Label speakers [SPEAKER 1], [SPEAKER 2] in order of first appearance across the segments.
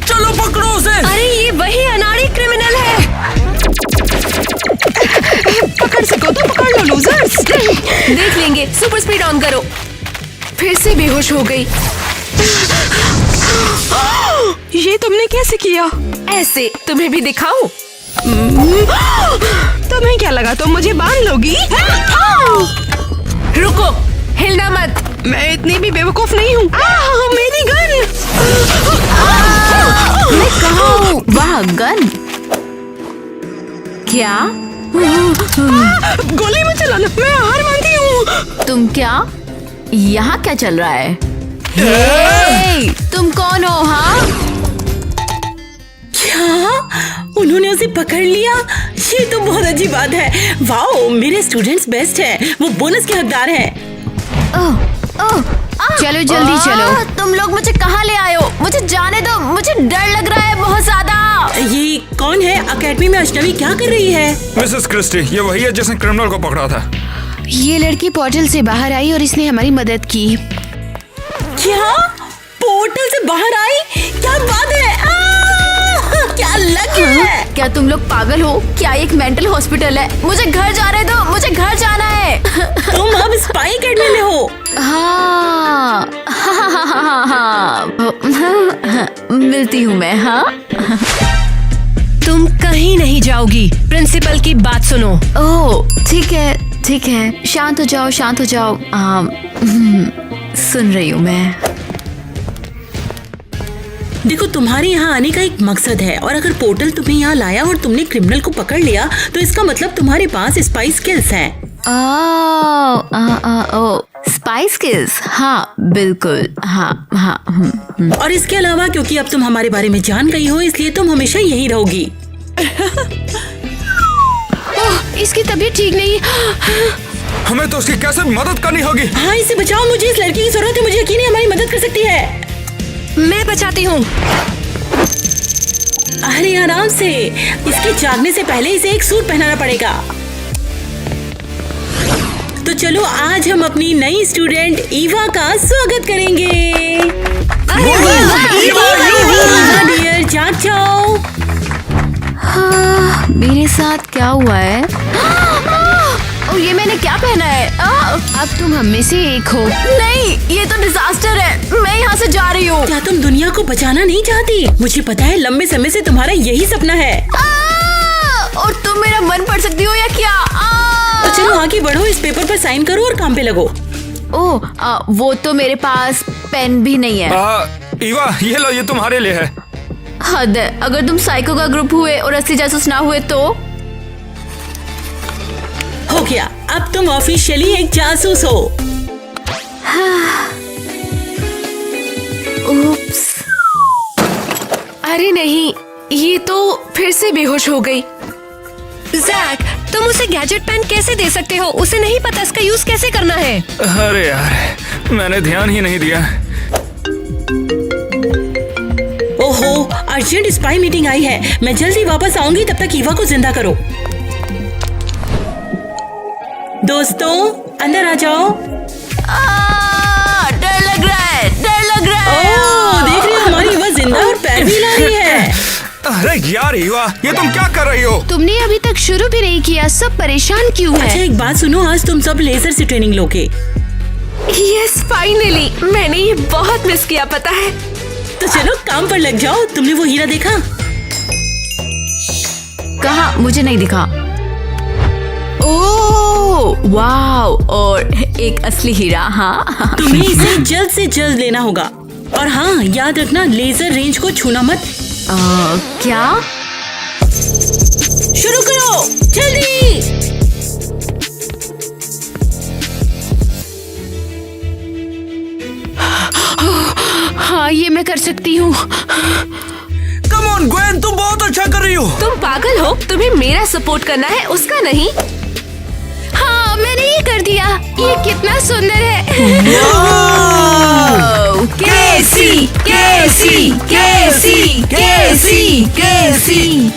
[SPEAKER 1] चलो पकड़ो उसे।
[SPEAKER 2] अरे ये वही अनाड़ी क्रिमिनल है।
[SPEAKER 3] पकड़ सको तो पकड़ लो लूजर्स।
[SPEAKER 2] देख लेंगे। सुपर स्पीड ऑन करो। फिर से बेहोश हो गई।
[SPEAKER 3] ये तुमने कैसे किया?
[SPEAKER 2] ऐसे तुम्हें भी दिखाऊं?
[SPEAKER 3] तुम्हें क्या लगा तुम मुझे बांध लोगी?
[SPEAKER 2] रुको, हिलना मत।
[SPEAKER 3] मैं इतनी भी बेवकूफ नहीं हूँ। मेरी गन।
[SPEAKER 4] मैं कहा हूँ वह गन क्या?
[SPEAKER 3] गोली मत चलाना, मैं हार मानती हूँ।
[SPEAKER 4] तुम क्या यहाँ क्या चल रहा है? हे, तुम कौन हो? हाँ,
[SPEAKER 3] क्या उन्होंने उसे पकड़ लिया? ये तो बहुत अच्छी बात है। वाओ, मेरे स्टूडेंट्स बेस्ट हैं। वो बोनस के हकदार हैं।
[SPEAKER 4] चलो जल्दी चलो। तुम लोग मुझे कहाँ ले आए हो? मुझे जाने दो, मुझे डर लग रहा है बहुत ज्यादा।
[SPEAKER 3] ये कौन है? अकेडमी में अष्टमी क्या कर रही है?
[SPEAKER 1] मिसेस क्रिस्टी, ये वही है जिसने क्रिमिनल को पकड़ा था।
[SPEAKER 4] ये लड़की पोर्टल से बाहर आई और इसने हमारी मदद की।
[SPEAKER 3] क्या पोर्टल से बाहर आई? क्या बात है? क्या लग है?
[SPEAKER 4] क्या तुम लोग पागल हो? क्या एक मेंटल हॉस्पिटल है? मुझे घर जाने दो, मुझे घर जाना है।
[SPEAKER 3] तुम अब स्पाई अकेडमी में हो?
[SPEAKER 4] हाँ, मिलती हूँ मैं। हाँ,
[SPEAKER 2] तुम कहीं नहीं जाओगी। प्रिंसिपल की बात सुनो।
[SPEAKER 4] ओह ठीक है ठीक है, शांत हो जाओ शांत हो जाओ। सुन रही हूँ मैं।
[SPEAKER 3] देखो, तुम्हारे यहाँ आने का एक मकसद है और अगर पोर्टल तुम्हें यहाँ लाया और तुमने क्रिमिनल को पकड़ लिया तो इसका मतलब तुम्हारे पास स्पाई स्किल्स हैं।
[SPEAKER 4] Spy skills? हाँ बिल्कुल। हाँ हाँ।
[SPEAKER 3] और इसके अलावा क्योंकि अब तुम हमारे बारे में जान गई हो इसलिए तुम हमेशा यहीं रहोगी।
[SPEAKER 4] इसकी तबीयत ठीक नहीं।
[SPEAKER 1] हमें तो उसकी कैसे मदद करनी होगी।
[SPEAKER 3] हाँ, इसे बचाओ। मुझे इस लड़की की जरूरत है। मुझे यकीन है हमारी मदद कर सकती है।
[SPEAKER 2] मैं बचाती हूँ।
[SPEAKER 3] अरे आराम से, इसके जागने से पहले इसे एक सूट पहनाना पड़ेगा। तो चलो आज हम अपनी नई स्टूडेंट ईवा का स्वागत करेंगे। ईवा डियर, जाग जाओ।
[SPEAKER 4] हाँ, मेरे साथ क्या हुआ है? ओ, ये मैंने क्या पहना है? अब तुम हम में से एक हो। नहीं, ये तो डिजास्टर है। मैं यहाँ से जा रही हूँ।
[SPEAKER 3] क्या तुम दुनिया को बचाना नहीं चाहती? मुझे पता है लंबे समय से तुम्हारा यही सपना है।
[SPEAKER 4] और तुम मेरा मन पढ़ सकती हो या क्या?
[SPEAKER 3] तो चलो आगे बढ़ो, इस पेपर पर साइन करो और काम पे लगो।
[SPEAKER 4] ओह, वो तो मेरे पास पेन भी नहीं है।
[SPEAKER 1] ईवा, ये लो, ये तुम्हारे लिए है।
[SPEAKER 4] हद है, अगर तुम साइको का ग्रुप हुए और असली जासूस ना हुए तो?
[SPEAKER 3] हो गया, अब तुम ऑफिशियली एक जासूस हो।
[SPEAKER 4] उप्स।
[SPEAKER 2] अरे नहीं, ये तो फिर से बेहोश हो गई। जैक, तुम उसे गैजेट पेन कैसे दे सकते हो? उसे नहीं पता इसका यूज कैसे करना है।
[SPEAKER 1] अरे यार, मैंने ध्यान ही नहीं दिया।
[SPEAKER 3] ओहो, अर्जेंट स्पाई मीटिंग आई है। मैं जल्दी वापस आऊंगी, तब तक ईवा को जिंदा करो। दोस्तों अंदर आ जाओ।
[SPEAKER 4] डर लग रहा है, डर लग रहा है।
[SPEAKER 3] ओह, देख रही हो हमारी ईवा जिंदा और पैर भी हिला रही है।
[SPEAKER 1] अरे यार ईवा, ये तुम क्या कर रही हो?
[SPEAKER 4] तुमने अभी तक शुरू भी नहीं किया, सब परेशान क्यों है?
[SPEAKER 3] अच्छा एक बात सुनो, आज तुम सब लेजर से ट्रेनिंग लोगे।
[SPEAKER 2] Yes, finally. मैंने ये बहुत मिस किया, पता है।
[SPEAKER 3] तो चलो काम पर लग जाओ। तुमने वो हीरा देखा?
[SPEAKER 4] कहाँ? मुझे नहीं दिखा। ओह वाओ, और एक असली हीरा। हाँ,
[SPEAKER 3] तुम्हें इसे जल्द से जल्द लेना होगा। और हाँ, याद रखना लेजर रेंज को छूना मत।
[SPEAKER 4] क्या?
[SPEAKER 3] शुरू करो जल्दी।
[SPEAKER 4] हाँ, ये मैं कर सकती हूँ।
[SPEAKER 1] कम ऑन ग्वेन, तुम बहुत अच्छा कर रही हो।
[SPEAKER 2] तुम पागल हो? तुम्हें मेरा सपोर्ट करना है, उसका नहीं।
[SPEAKER 4] हाँ, मैंने ये कर दिया। ये कितना सुंदर है।
[SPEAKER 2] कैसी कैसी कैसी कैसी कैसी।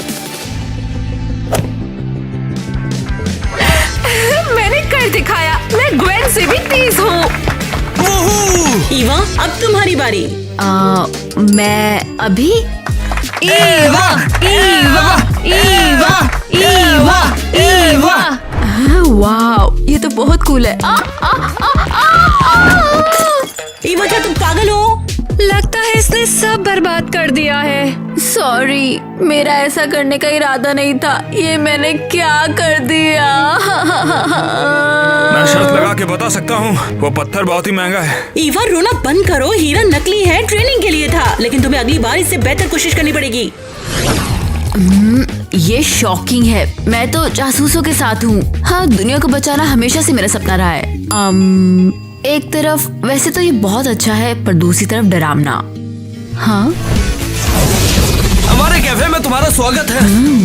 [SPEAKER 2] मैंने कर दिखाया, मैं ग्वेन से भी तेज हूँ।
[SPEAKER 3] ईवा, अब तुम्हारी बारी।
[SPEAKER 4] मैं अभी
[SPEAKER 2] ईवा, ईवा, ईवा, ईवा, ईवा।
[SPEAKER 4] वाह, ये तो बहुत कूल है।
[SPEAKER 3] ईवा, क्या तुम पागल हो?
[SPEAKER 2] लगता है इसने सब बर्बाद कर दिया है।
[SPEAKER 4] सॉरी, मेरा ऐसा करने का इरादा नहीं था। ये मैंने क्या कर दिया?
[SPEAKER 1] मैं शर्त लगा के बता सकता हूँ, वो पत्थर बहुत ही महंगा है।
[SPEAKER 3] ईवा, रोना बंद करो। हीरा नकली है, ट्रेनिंग के लिए था, लेकिन तुम्हें अगली बार इससे बेहतर कोशिश करनी पड़ेगी।
[SPEAKER 4] ये शॉकिंग है। मैं तो जासूसों के साथ हूँ। हाँ, दुनिया को बचाना हमेशा से मेरा सपना रहा है। एक तरफ वैसे तो ये बहुत अच्छा है, पर दूसरी तरफ डरावना। हाँ,
[SPEAKER 1] हमारे कैफे में तुम्हारा स्वागत है।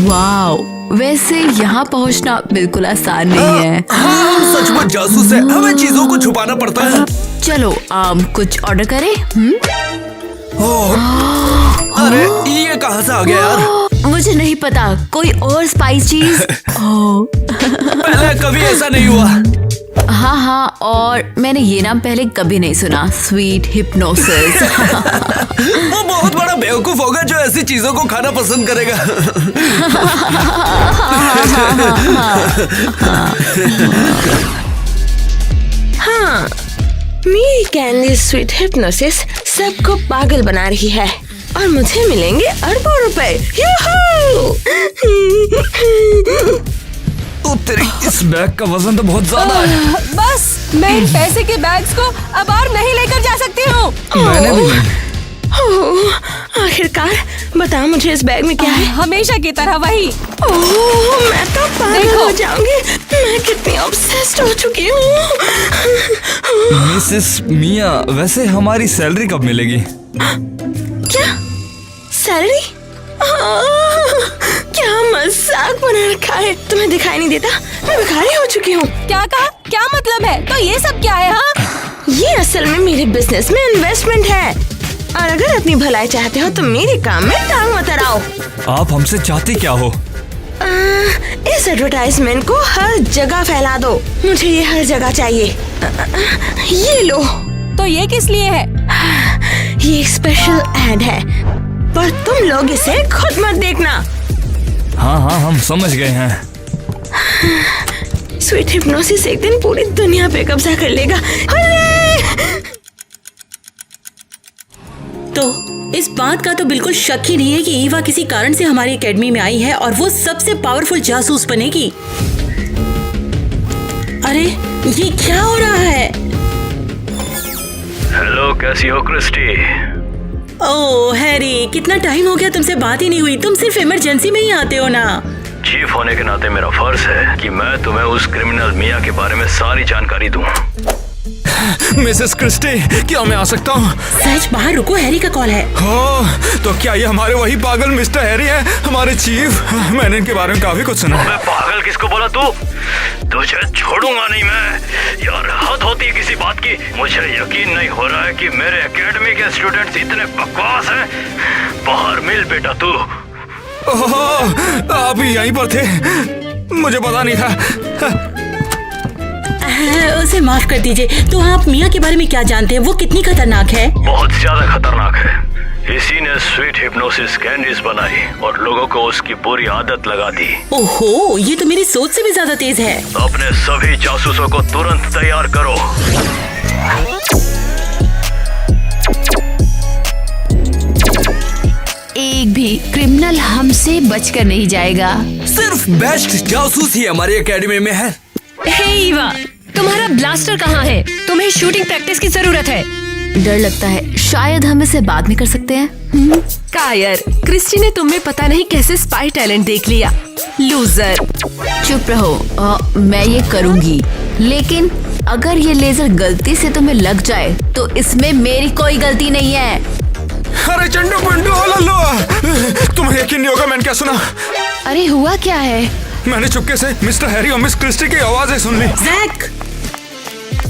[SPEAKER 4] वाह, वैसे यहाँ पहुँचना बिल्कुल आसान नहीं है।
[SPEAKER 1] हाँ, हम सचमुच जासूस हैं, हमें चीजों को छुपाना पड़ता है।
[SPEAKER 4] चलो कुछ ऑर्डर करें।
[SPEAKER 1] अरे ये कहाँ से आ गया यार?
[SPEAKER 4] मुझे नहीं पता, कोई और स्पाइस चीज।
[SPEAKER 1] पहले कभी ऐसा नहीं हुआ।
[SPEAKER 4] हाँ, और मैंने ये नाम पहले कभी नहीं सुना, स्वीट हिप्नोसिस।
[SPEAKER 1] वो बहुत बड़ा बेवकूफ होगा जो ऐसी चीजों को खाना पसंद करेगा।
[SPEAKER 5] हाँ, मेरी कैंडी स्वीट हिप्नोसिस सबको पागल बना रही है और मुझे मिलेंगे अरबों रुपए।
[SPEAKER 1] तेरी इस बैग का वजन तो बहुत ज्यादा है।
[SPEAKER 2] बस, मैं इन पैसे के बैग्स को अब और नहीं लेकर जा सकती हूँ।
[SPEAKER 1] मैंने भी नहीं।
[SPEAKER 5] आखिरकार बता मुझे इस बैग में क्या है?
[SPEAKER 2] हमेशा की तरह वही।
[SPEAKER 5] ओह, मैं तो पागल
[SPEAKER 2] देखो।
[SPEAKER 5] हो जाऊंगी। मैं कितनी ऑब्सेस्ड हो चुकी हूँ।
[SPEAKER 1] मिसेस मिया, वैसे हमारी सैलरी कब मिलेगी?
[SPEAKER 5] क्या सैलरी? क्या मजाक बना रखा है? तुम्हें दिखाई नहीं देता? मैं भिखारी हो चुकी हूँ।
[SPEAKER 2] क्या कहा? क्या मतलब है? तो ये सब क्या है? हाँ,
[SPEAKER 5] ये असल में मेरे बिजनेस में इन्वेस्टमेंट है, और अगर अपनी भलाई चाहते हो तो मेरे काम में टांग मत अड़ाओ।
[SPEAKER 1] आप हमसे चाहती क्या हो?
[SPEAKER 5] इस एडवर्टाइजमेंट को हर जगह फैला दो। मुझे ये हर जगह चाहिए। ये लो।
[SPEAKER 2] तो ये किस लिए है?
[SPEAKER 5] ये एक स्पेशल एड है, पर तुम लोग इसे खुद मत देखना।
[SPEAKER 1] हाँ, हम समझ गए हैं।
[SPEAKER 5] स्वीट हिप्नोसिस एक दिन पूरी दुनिया पे कब्जा कर लेगा।
[SPEAKER 3] तो इस बात का तो बिल्कुल शक ही नहीं है कि ईवा किसी कारण से हमारी एकेडमी में आई है और वो सबसे पावरफुल जासूस बनेगी। अरे ये क्या हो रहा है?
[SPEAKER 6] हेलो, कैसी हो क्रिस्टी?
[SPEAKER 3] ओह हैरी, कितना टाइम हो गया तुमसे बात ही नहीं हुई। तुम सिर्फ इमरजेंसी में ही आते हो ना।
[SPEAKER 6] चीफ होने के नाते मेरा फर्ज है कि मैं तुम्हें उस क्रिमिनल मिया के बारे में सारी जानकारी दूं।
[SPEAKER 1] मिसेस क्रिस्टी, क्या मैं आ सकता हूँ?
[SPEAKER 3] सच, बाहर रुको, हैरी का कॉल है।
[SPEAKER 1] तो क्या ये हमारे वही पागल मिस्टर हैरी है, हमारे चीफ? मैंने इनके बारे में काफी कुछ सुना है।
[SPEAKER 6] मैं पागल किसको बोला तू? तुझे छोड़ूंगा नहीं मैं। यार, हद होती है किसी बात की। मुझे यकीन नहीं हो रहा है कि मेरे एकेडमी के स्टूडेंट्स इतने बकवास हैं। बाहर मिल बेटा तू।
[SPEAKER 1] आप यहीं पर थे, मुझे पता नहीं था।
[SPEAKER 3] उसे माफ कर दीजिए। तो आप मिया के बारे में क्या जानते हैं? वो कितनी खतरनाक है?
[SPEAKER 6] बहुत ज्यादा खतरनाक है। इसी ने स्वीट हिप्नोसिस कैंडीज बनाई और लोगों को उसकी बुरी आदत लगा दी।
[SPEAKER 3] ओहो, ये तो मेरी सोच से भी ज्यादा तेज है।
[SPEAKER 6] अपने सभी जासूसों को तुरंत तैयार करो।
[SPEAKER 4] एक भी क्रिमिनल हमसे बचकर नहीं जाएगा।
[SPEAKER 1] सिर्फ बेस्ट जासूस ही हमारी एकेडमी में है।
[SPEAKER 2] हे ईवा, तुम्हारा ब्लास्टर कहाँ है? तुम्हें शूटिंग प्रैक्टिस की जरूरत है।
[SPEAKER 4] डर लगता है, शायद हम इसे बाद में कर सकते हैं।
[SPEAKER 2] कायर, क्रिस्टी ने तुम्हें पता नहीं कैसे स्पाई टैलेंट देख लिया। लूजर।
[SPEAKER 4] चुप रहो। मैं ये करूंगी, लेकिन अगर ये लेजर गलती से तुम्हें लग जाए तो इसमें मेरी कोई गलती नहीं है।
[SPEAKER 1] अरे चंडू पंडू, लल्लो, तुम्हें यकीन नहीं होगा मैंने क्या सुना।
[SPEAKER 4] अरे हुआ क्या है?
[SPEAKER 1] मैंने चुपके से मिस्टर हैरी और मिस क्रिस्टी की आवाजें सुन ली।
[SPEAKER 3] जैक,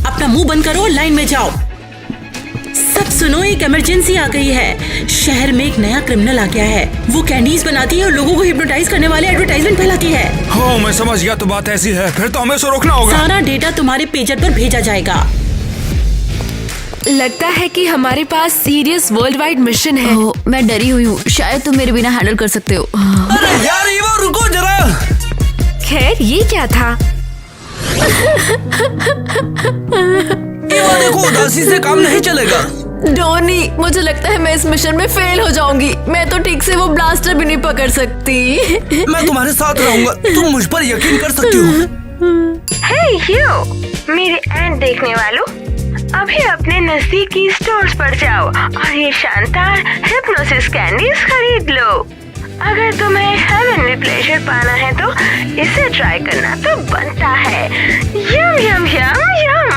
[SPEAKER 3] अपना मुंह बंद करो, लाइन में जाओ। सब सुनो, एक इमरजेंसी आ गई है। शहर में एक नया क्रिमिनल आ गया है। वो कैंडीज बनाती है और लोगों को हिप्नोटाइज करने वाले एडवर्टाइजमेंट फैलाती है।
[SPEAKER 1] हाँ, मैं समझ गया। तो बात ऐसी है, फिर तो हमें उसे रोकना होगा।
[SPEAKER 3] सारा डेटा तुम्हारे पेजर पर भेजा जाएगा।
[SPEAKER 2] लगता है कि हमारे पास सीरियस वर्ल्ड वाइड मिशन है।
[SPEAKER 4] ओह, मैं डरी हुई हूँ। शायद तुम मेरे बिना हैंडल कर सकते हो।
[SPEAKER 7] अरे यार ईवा रुको जरा।
[SPEAKER 2] खैर ये क्या था?
[SPEAKER 7] ईवा देखो, उदासी से काम नहीं चलेगा।
[SPEAKER 4] डॉनी, मुझे लगता है मैं इस मिशन में फेल हो जाऊंगी। मैं तो ठीक से वो ब्लास्टर भी नहीं पकड़ सकती।
[SPEAKER 7] मैं तुम्हारे साथ रहूंगा, तुम मुझ पर यकीन कर सकती हो।
[SPEAKER 5] हे यू, मेरे एड देखने वालों, अभी अपने नजदीकी स्टोर्स पर जाओ और ये शानदार हिप्नोसिस कैंडीज खरीद लो। अगर तुम्हें हेवनली प्लेजर पाना है तो इसे ट्राई करना तो बनता है। यम यम यम यम।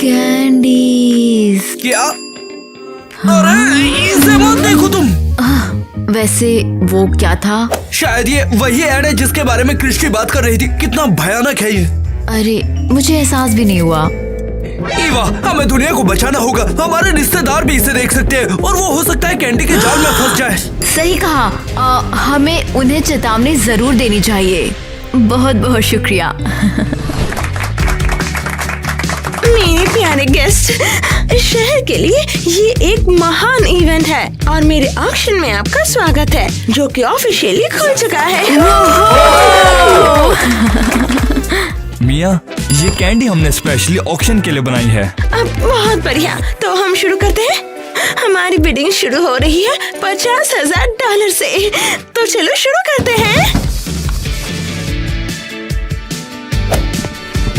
[SPEAKER 4] कैंडीज।
[SPEAKER 7] क्या? अरे इसे मत देखो तुम।
[SPEAKER 4] वैसे वो क्या था?
[SPEAKER 7] शायद ये वही ऐड है जिसके बारे में क्रिस्टी बात कर रही थी। कितना भयानक है ये।
[SPEAKER 4] अरे मुझे एहसास भी नहीं हुआ।
[SPEAKER 7] ईवा, हमें दुनिया को बचाना होगा। हमारे रिश्तेदार भी इसे देख सकते हैं और वो हो सकता है कैंडी के जाल में फंस जाए।
[SPEAKER 4] सही कहा। हमें उन्हें चेतावनी जरूर देनी चाहिए। बहुत बहुत शुक्रिया।
[SPEAKER 5] मेरे प्यारे गेस्ट, इस शहर के लिए ये एक महान इवेंट है और मेरे ऑक्शन में आपका स्वागत है, जो कि ऑफिशियली खुल चुका है।
[SPEAKER 1] मिया, ये कैंडी हमने स्पेशली ऑक्शन के लिए बनाई है।
[SPEAKER 5] अब बहुत बढ़िया, तो हम शुरू करते हैं। हमारी बिडिंग शुरू हो रही है $50,000 से। तो चलो शुरू करते हैं।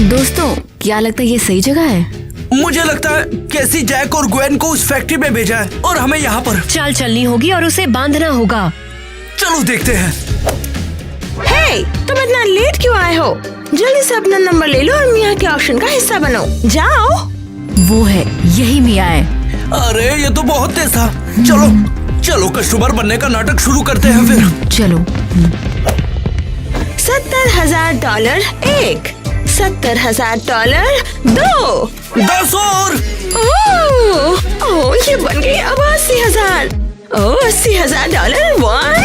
[SPEAKER 4] दोस्तों, क्या लगता है ये सही जगह है?
[SPEAKER 7] मुझे लगता है कैसी जैक और ग्वेन को उस फैक्ट्री में भेजा है और हमें यहाँ पर।
[SPEAKER 2] चाल चलनी होगी और उसे बांधना होगा।
[SPEAKER 7] चलो देखते हैं।
[SPEAKER 5] हे, तुम इतना लेट क्यों आए हो? जल्दी से अपना नंबर ले लो और मिया के ऑक्शन का हिस्सा बनो। जाओ।
[SPEAKER 4] वो है, यही मिया है।
[SPEAKER 7] अरे ये तो बहुत तेज था। चलो कस्टमर बनने का नाटक शुरू करते हैं फिर।
[SPEAKER 4] चलो।
[SPEAKER 5] $70,000 एक, $70,000 दो।
[SPEAKER 7] 10 और।
[SPEAKER 5] ओह, ये बन गई अब 80,000। ओह, $80,000 वन।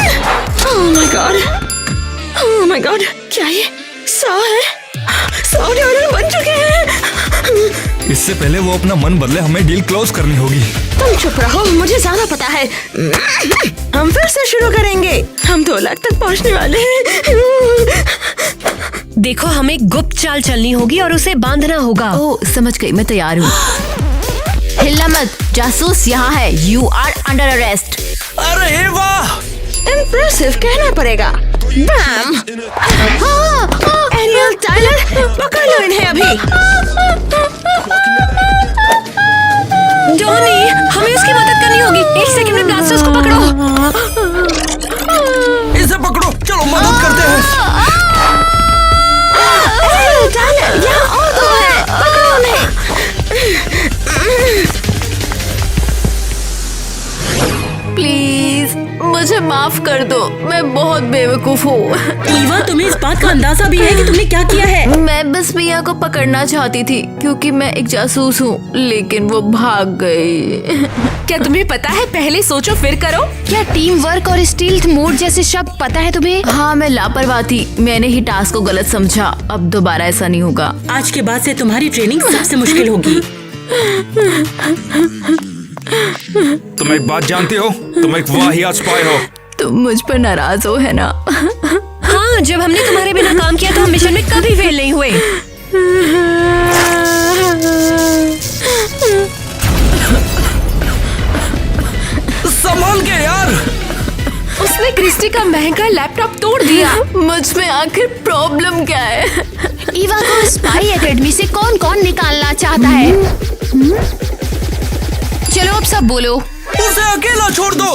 [SPEAKER 5] ओह माय गॉड, क्या ये 100 है? $100 बन चुके हैं।
[SPEAKER 1] इससे पहले वो अपना मन बदले, हमें डील क्लोज करनी होगी।
[SPEAKER 5] तुम चुप रहो, मुझे ज्यादा पता है। हम फिर से शुरू करेंगे। हम 2 लाख तक पहुंचने वाले हैं।
[SPEAKER 2] देखो, हमें गुप्त चाल चलनी होगी और उसे बांधना होगा।
[SPEAKER 4] ओह, समझ गई, मैं तैयार हूँ। हिलना मत, जासूस यहाँ है। You are under arrest.
[SPEAKER 7] अरे वाह,
[SPEAKER 5] इम्प्रेसिव कहना पड़ेगा। बैम। एरियल, टाइलर, पकड़ लो इन्हें अभी।
[SPEAKER 2] जॉनी, हमें उसकी मदद करनी होगी। 1 सेकंड में ब्लास्टर्स को पकड़ो।
[SPEAKER 7] इसे पकड़ो, चलो मदद करते हैं।
[SPEAKER 5] एरियल, टाइलर, यहाँ और 2 है, पकड़ो उन्हें।
[SPEAKER 4] प्लीज मुझे माफ कर दो, मैं बहुत बेवकूफ हूँ।
[SPEAKER 3] ईवा, तुम्हें इस बात का अंदाजा भी है कि तुमने क्या किया है?
[SPEAKER 4] मैं बस मिया को पकड़ना चाहती थी क्योंकि मैं एक जासूस हूँ, लेकिन वो भाग गई।
[SPEAKER 2] क्या तुम्हें पता है? पहले सोचो फिर करो।
[SPEAKER 4] क्या टीम वर्क और स्टील्थ मोड जैसे शब्द पता है तुम्हें? हाँ, मैं लापरवाह थी। मैंने ही टास्क को गलत समझा। अब दोबारा ऐसा नहीं होगा।
[SPEAKER 3] आज के बाद से तुम्हारी ट्रेनिंग सबसे मुश्किल होगी।
[SPEAKER 1] तुम एक बात जानती हो, तुम एक वाहियात स्पाई हो।
[SPEAKER 4] तुम मुझ पर नाराज हो, है ना?
[SPEAKER 2] हाँ, जब हमने तुम्हारे बिना काम किया तो हम मिशन में कभी फेल नहीं हुए।
[SPEAKER 7] संभाल के यार।
[SPEAKER 2] उसने क्रिस्टी का महंगा लैपटॉप तोड़ दिया।
[SPEAKER 4] मुझ में आखिर प्रॉब्लम क्या है?
[SPEAKER 8] ईवा को स्पाई एकेडमी से कौन कौन निकालना चाहता है? चलो अब सब बोलो।
[SPEAKER 7] उसे अकेला छोड़ दो,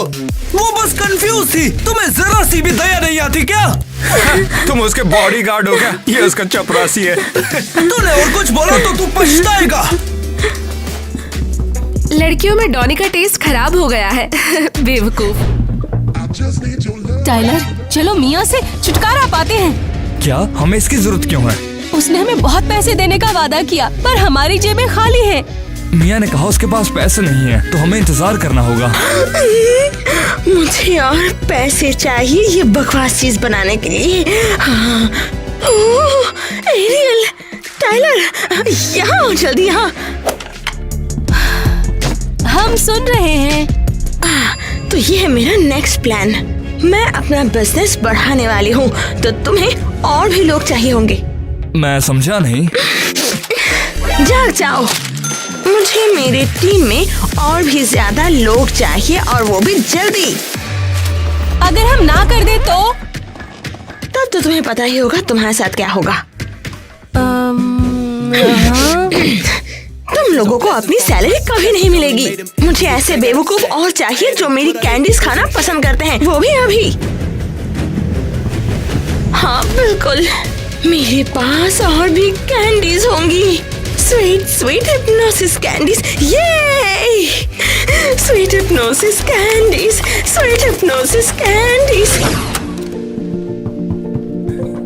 [SPEAKER 7] वो बस कंफ्यूज थी। तुम्हें जरा सी भी दया नहीं आती क्या?
[SPEAKER 1] तुम उसके बॉडीगार्ड हो क्या? ये उसका चपरासी है।
[SPEAKER 7] तूने और कुछ बोला तो तू पछताएगा।
[SPEAKER 2] लड़कियों में डॉनी का टेस्ट खराब हो गया है। बेवकूफ।
[SPEAKER 9] टाइलर, चलो मिया से छुटकारा पाते हैं।
[SPEAKER 1] क्या हमें इसकी जरूरत क्यों है?
[SPEAKER 9] उसने हमें बहुत पैसे देने का वादा किया, पर हमारी जेबें खाली हैं।
[SPEAKER 1] मिया ने कहा उसके पास पैसे नहीं है, तो हमें इंतजार करना होगा।
[SPEAKER 5] मुझे और पैसे चाहिए ये बकवास चीज बनाने के लिए। हाँ। ओह, एरियल, टाइलर, यहाँ आओ जल्दी, यहाँ।
[SPEAKER 9] हम सुन रहे हैं।
[SPEAKER 5] तो ये है मेरा नेक्स्ट प्लान। मैं अपना बिजनेस बढ़ाने वाली हूँ, तो तुम्हें और भी लोग चाहिए होंगे।
[SPEAKER 1] मैं समझा नहीं।
[SPEAKER 5] जाग जाओ, मुझे मेरी टीम में और भी ज्यादा लोग चाहिए, और वो भी जल्दी।
[SPEAKER 9] अगर हम ना कर दे तो?
[SPEAKER 5] तब तो तुम्हें पता ही होगा तुम्हारे साथ क्या होगा। तुम लोगों को अपनी सैलरी कभी नहीं मिलेगी। मुझे ऐसे बेवकूफ और चाहिए जो मेरी कैंडीज खाना पसंद करते हैं, वो भी अभी। हाँ बिल्कुल, मेरे पास और भी कैंडीज होंगी। स्वीट स्वीट हिप्नोसिस कैंडीज, ये sweet hypnosis candies, sweet hypnosis candies.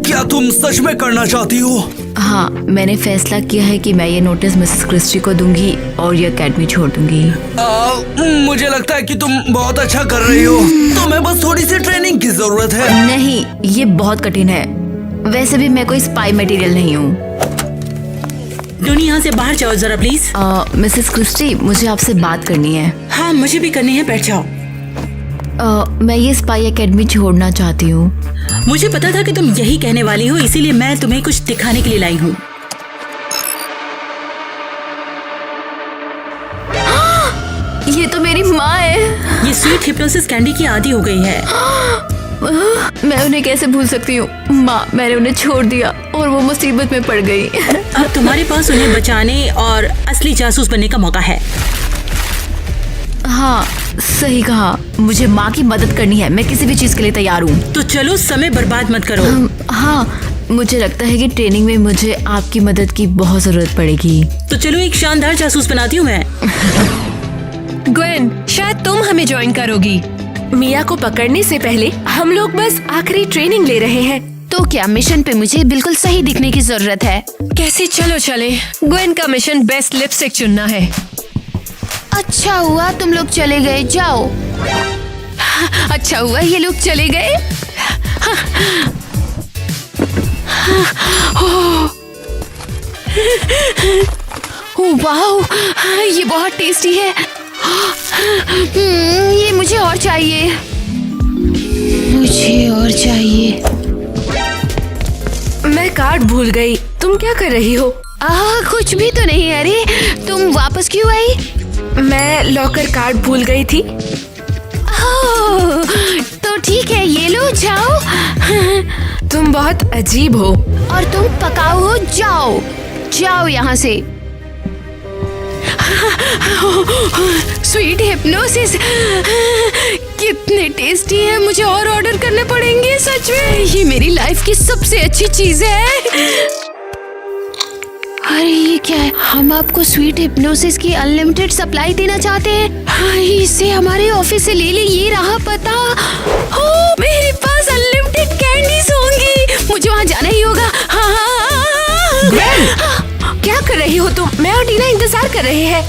[SPEAKER 7] क्या तुम सच में करना चाहती हो?
[SPEAKER 4] हाँ, मैंने फैसला किया है कि मैं ये नोटिस मिसेस क्रिस्टी को दूंगी और ये अकेडमी छोड़ दूंगी।
[SPEAKER 7] मुझे लगता है कि तुम बहुत अच्छा कर रही हो। तुम्हें बस थोड़ी सी ट्रेनिंग की जरूरत है।
[SPEAKER 4] नहीं, ये बहुत कठिन है। वैसे भी मैं कोई स्पाई मटेरियल नहीं हूँ।
[SPEAKER 3] डोनी, यहाँ से बाहर जाओ जरा प्लीज।
[SPEAKER 4] मिसेस क्रिस्टी, मुझे आपसे बात करनी है।
[SPEAKER 3] हाँ, मुझे भी करनी है, बैठ जाओ।
[SPEAKER 4] मैं ये स्पाई एकेडमी छोड़ना चाहती हूँ।
[SPEAKER 3] मुझे पता था कि तुम यही कहने वाली हो, इसीलिए मैं तुम्हें कुछ दिखाने के लिए लाई हूँ।
[SPEAKER 4] ये तो मेरी माँ है।
[SPEAKER 3] ये स्वीट हिप्नोसिस कैंडी की आदी हो गई है।
[SPEAKER 4] मैं उन्हें कैसे भूल सकती हूँ? माँ, मैंने उन्हें छोड़ दिया और वो मुसीबत में पड़ गई।
[SPEAKER 3] अब तुम्हारे पास उन्हें बचाने और असली जासूस बनने का मौका है।
[SPEAKER 4] हाँ, सही कहा। मुझे माँ की मदद करनी है। मैं किसी भी चीज के लिए तैयार हूँ।
[SPEAKER 3] तो चलो, समय बर्बाद मत करो।
[SPEAKER 4] हाँ, मुझे लगता है कि ट्रेनिंग में मुझे आपकी मदद की बहुत जरूरत पड़ेगी।
[SPEAKER 3] तो चलो, एक शानदार जासूस बनाती हूँ मैं।
[SPEAKER 2] ग्वेन, शायद तुम हमें ज्वाइन करोगी। मिया को पकड़ने से पहले हम लोग बस आखिरी ट्रेनिंग ले रहे हैं।
[SPEAKER 8] तो क्या मिशन पे मुझे बिल्कुल सही दिखने की जरूरत है?
[SPEAKER 2] कैसे चलो चले। ग्वेन का मिशन बेस्ट लिपस्टिक चुनना है।
[SPEAKER 8] अच्छा हुआ तुम लोग चले गए, जाओ।
[SPEAKER 2] अच्छा हुआ ये लोग चले गए।
[SPEAKER 8] वाह, ये बहुत टेस्टी है। ये मुझे और चाहिए, मुझे और चाहिए।
[SPEAKER 2] मैं कार्ड भूल गई। तुम क्या कर रही हो?
[SPEAKER 8] कुछ भी तो नहीं। अरे तुम वापस क्यों आई?
[SPEAKER 2] मैं लॉकर कार्ड भूल गई थी।
[SPEAKER 8] तो ठीक है, ये लो, जाओ।
[SPEAKER 2] तुम बहुत अजीब हो।
[SPEAKER 8] और तुम पकाओ हो, जाओ जाओ यहाँ से।
[SPEAKER 2] स्वीट हिप्नोसिस कितने टेस्टी है। मुझे और ऑर्डर करने पड़ेंगे। सच में
[SPEAKER 8] ये मेरी लाइफ की सबसे अच्छी चीज है। अरे ये क्या है? हम आपको स्वीट हिप्नोसिस की अनलिमिटेड सप्लाई देना चाहते हैं। इसे हमारे ऑफिस से ले ले, ये रहा पता।
[SPEAKER 2] मेरे पास अनलिमिटेड कैंडीज होंगी। मुझे वहाँ जाना ही होगा। क्या कर रही हो तुम? मैं और टीना इंतजार कर रहे हैं।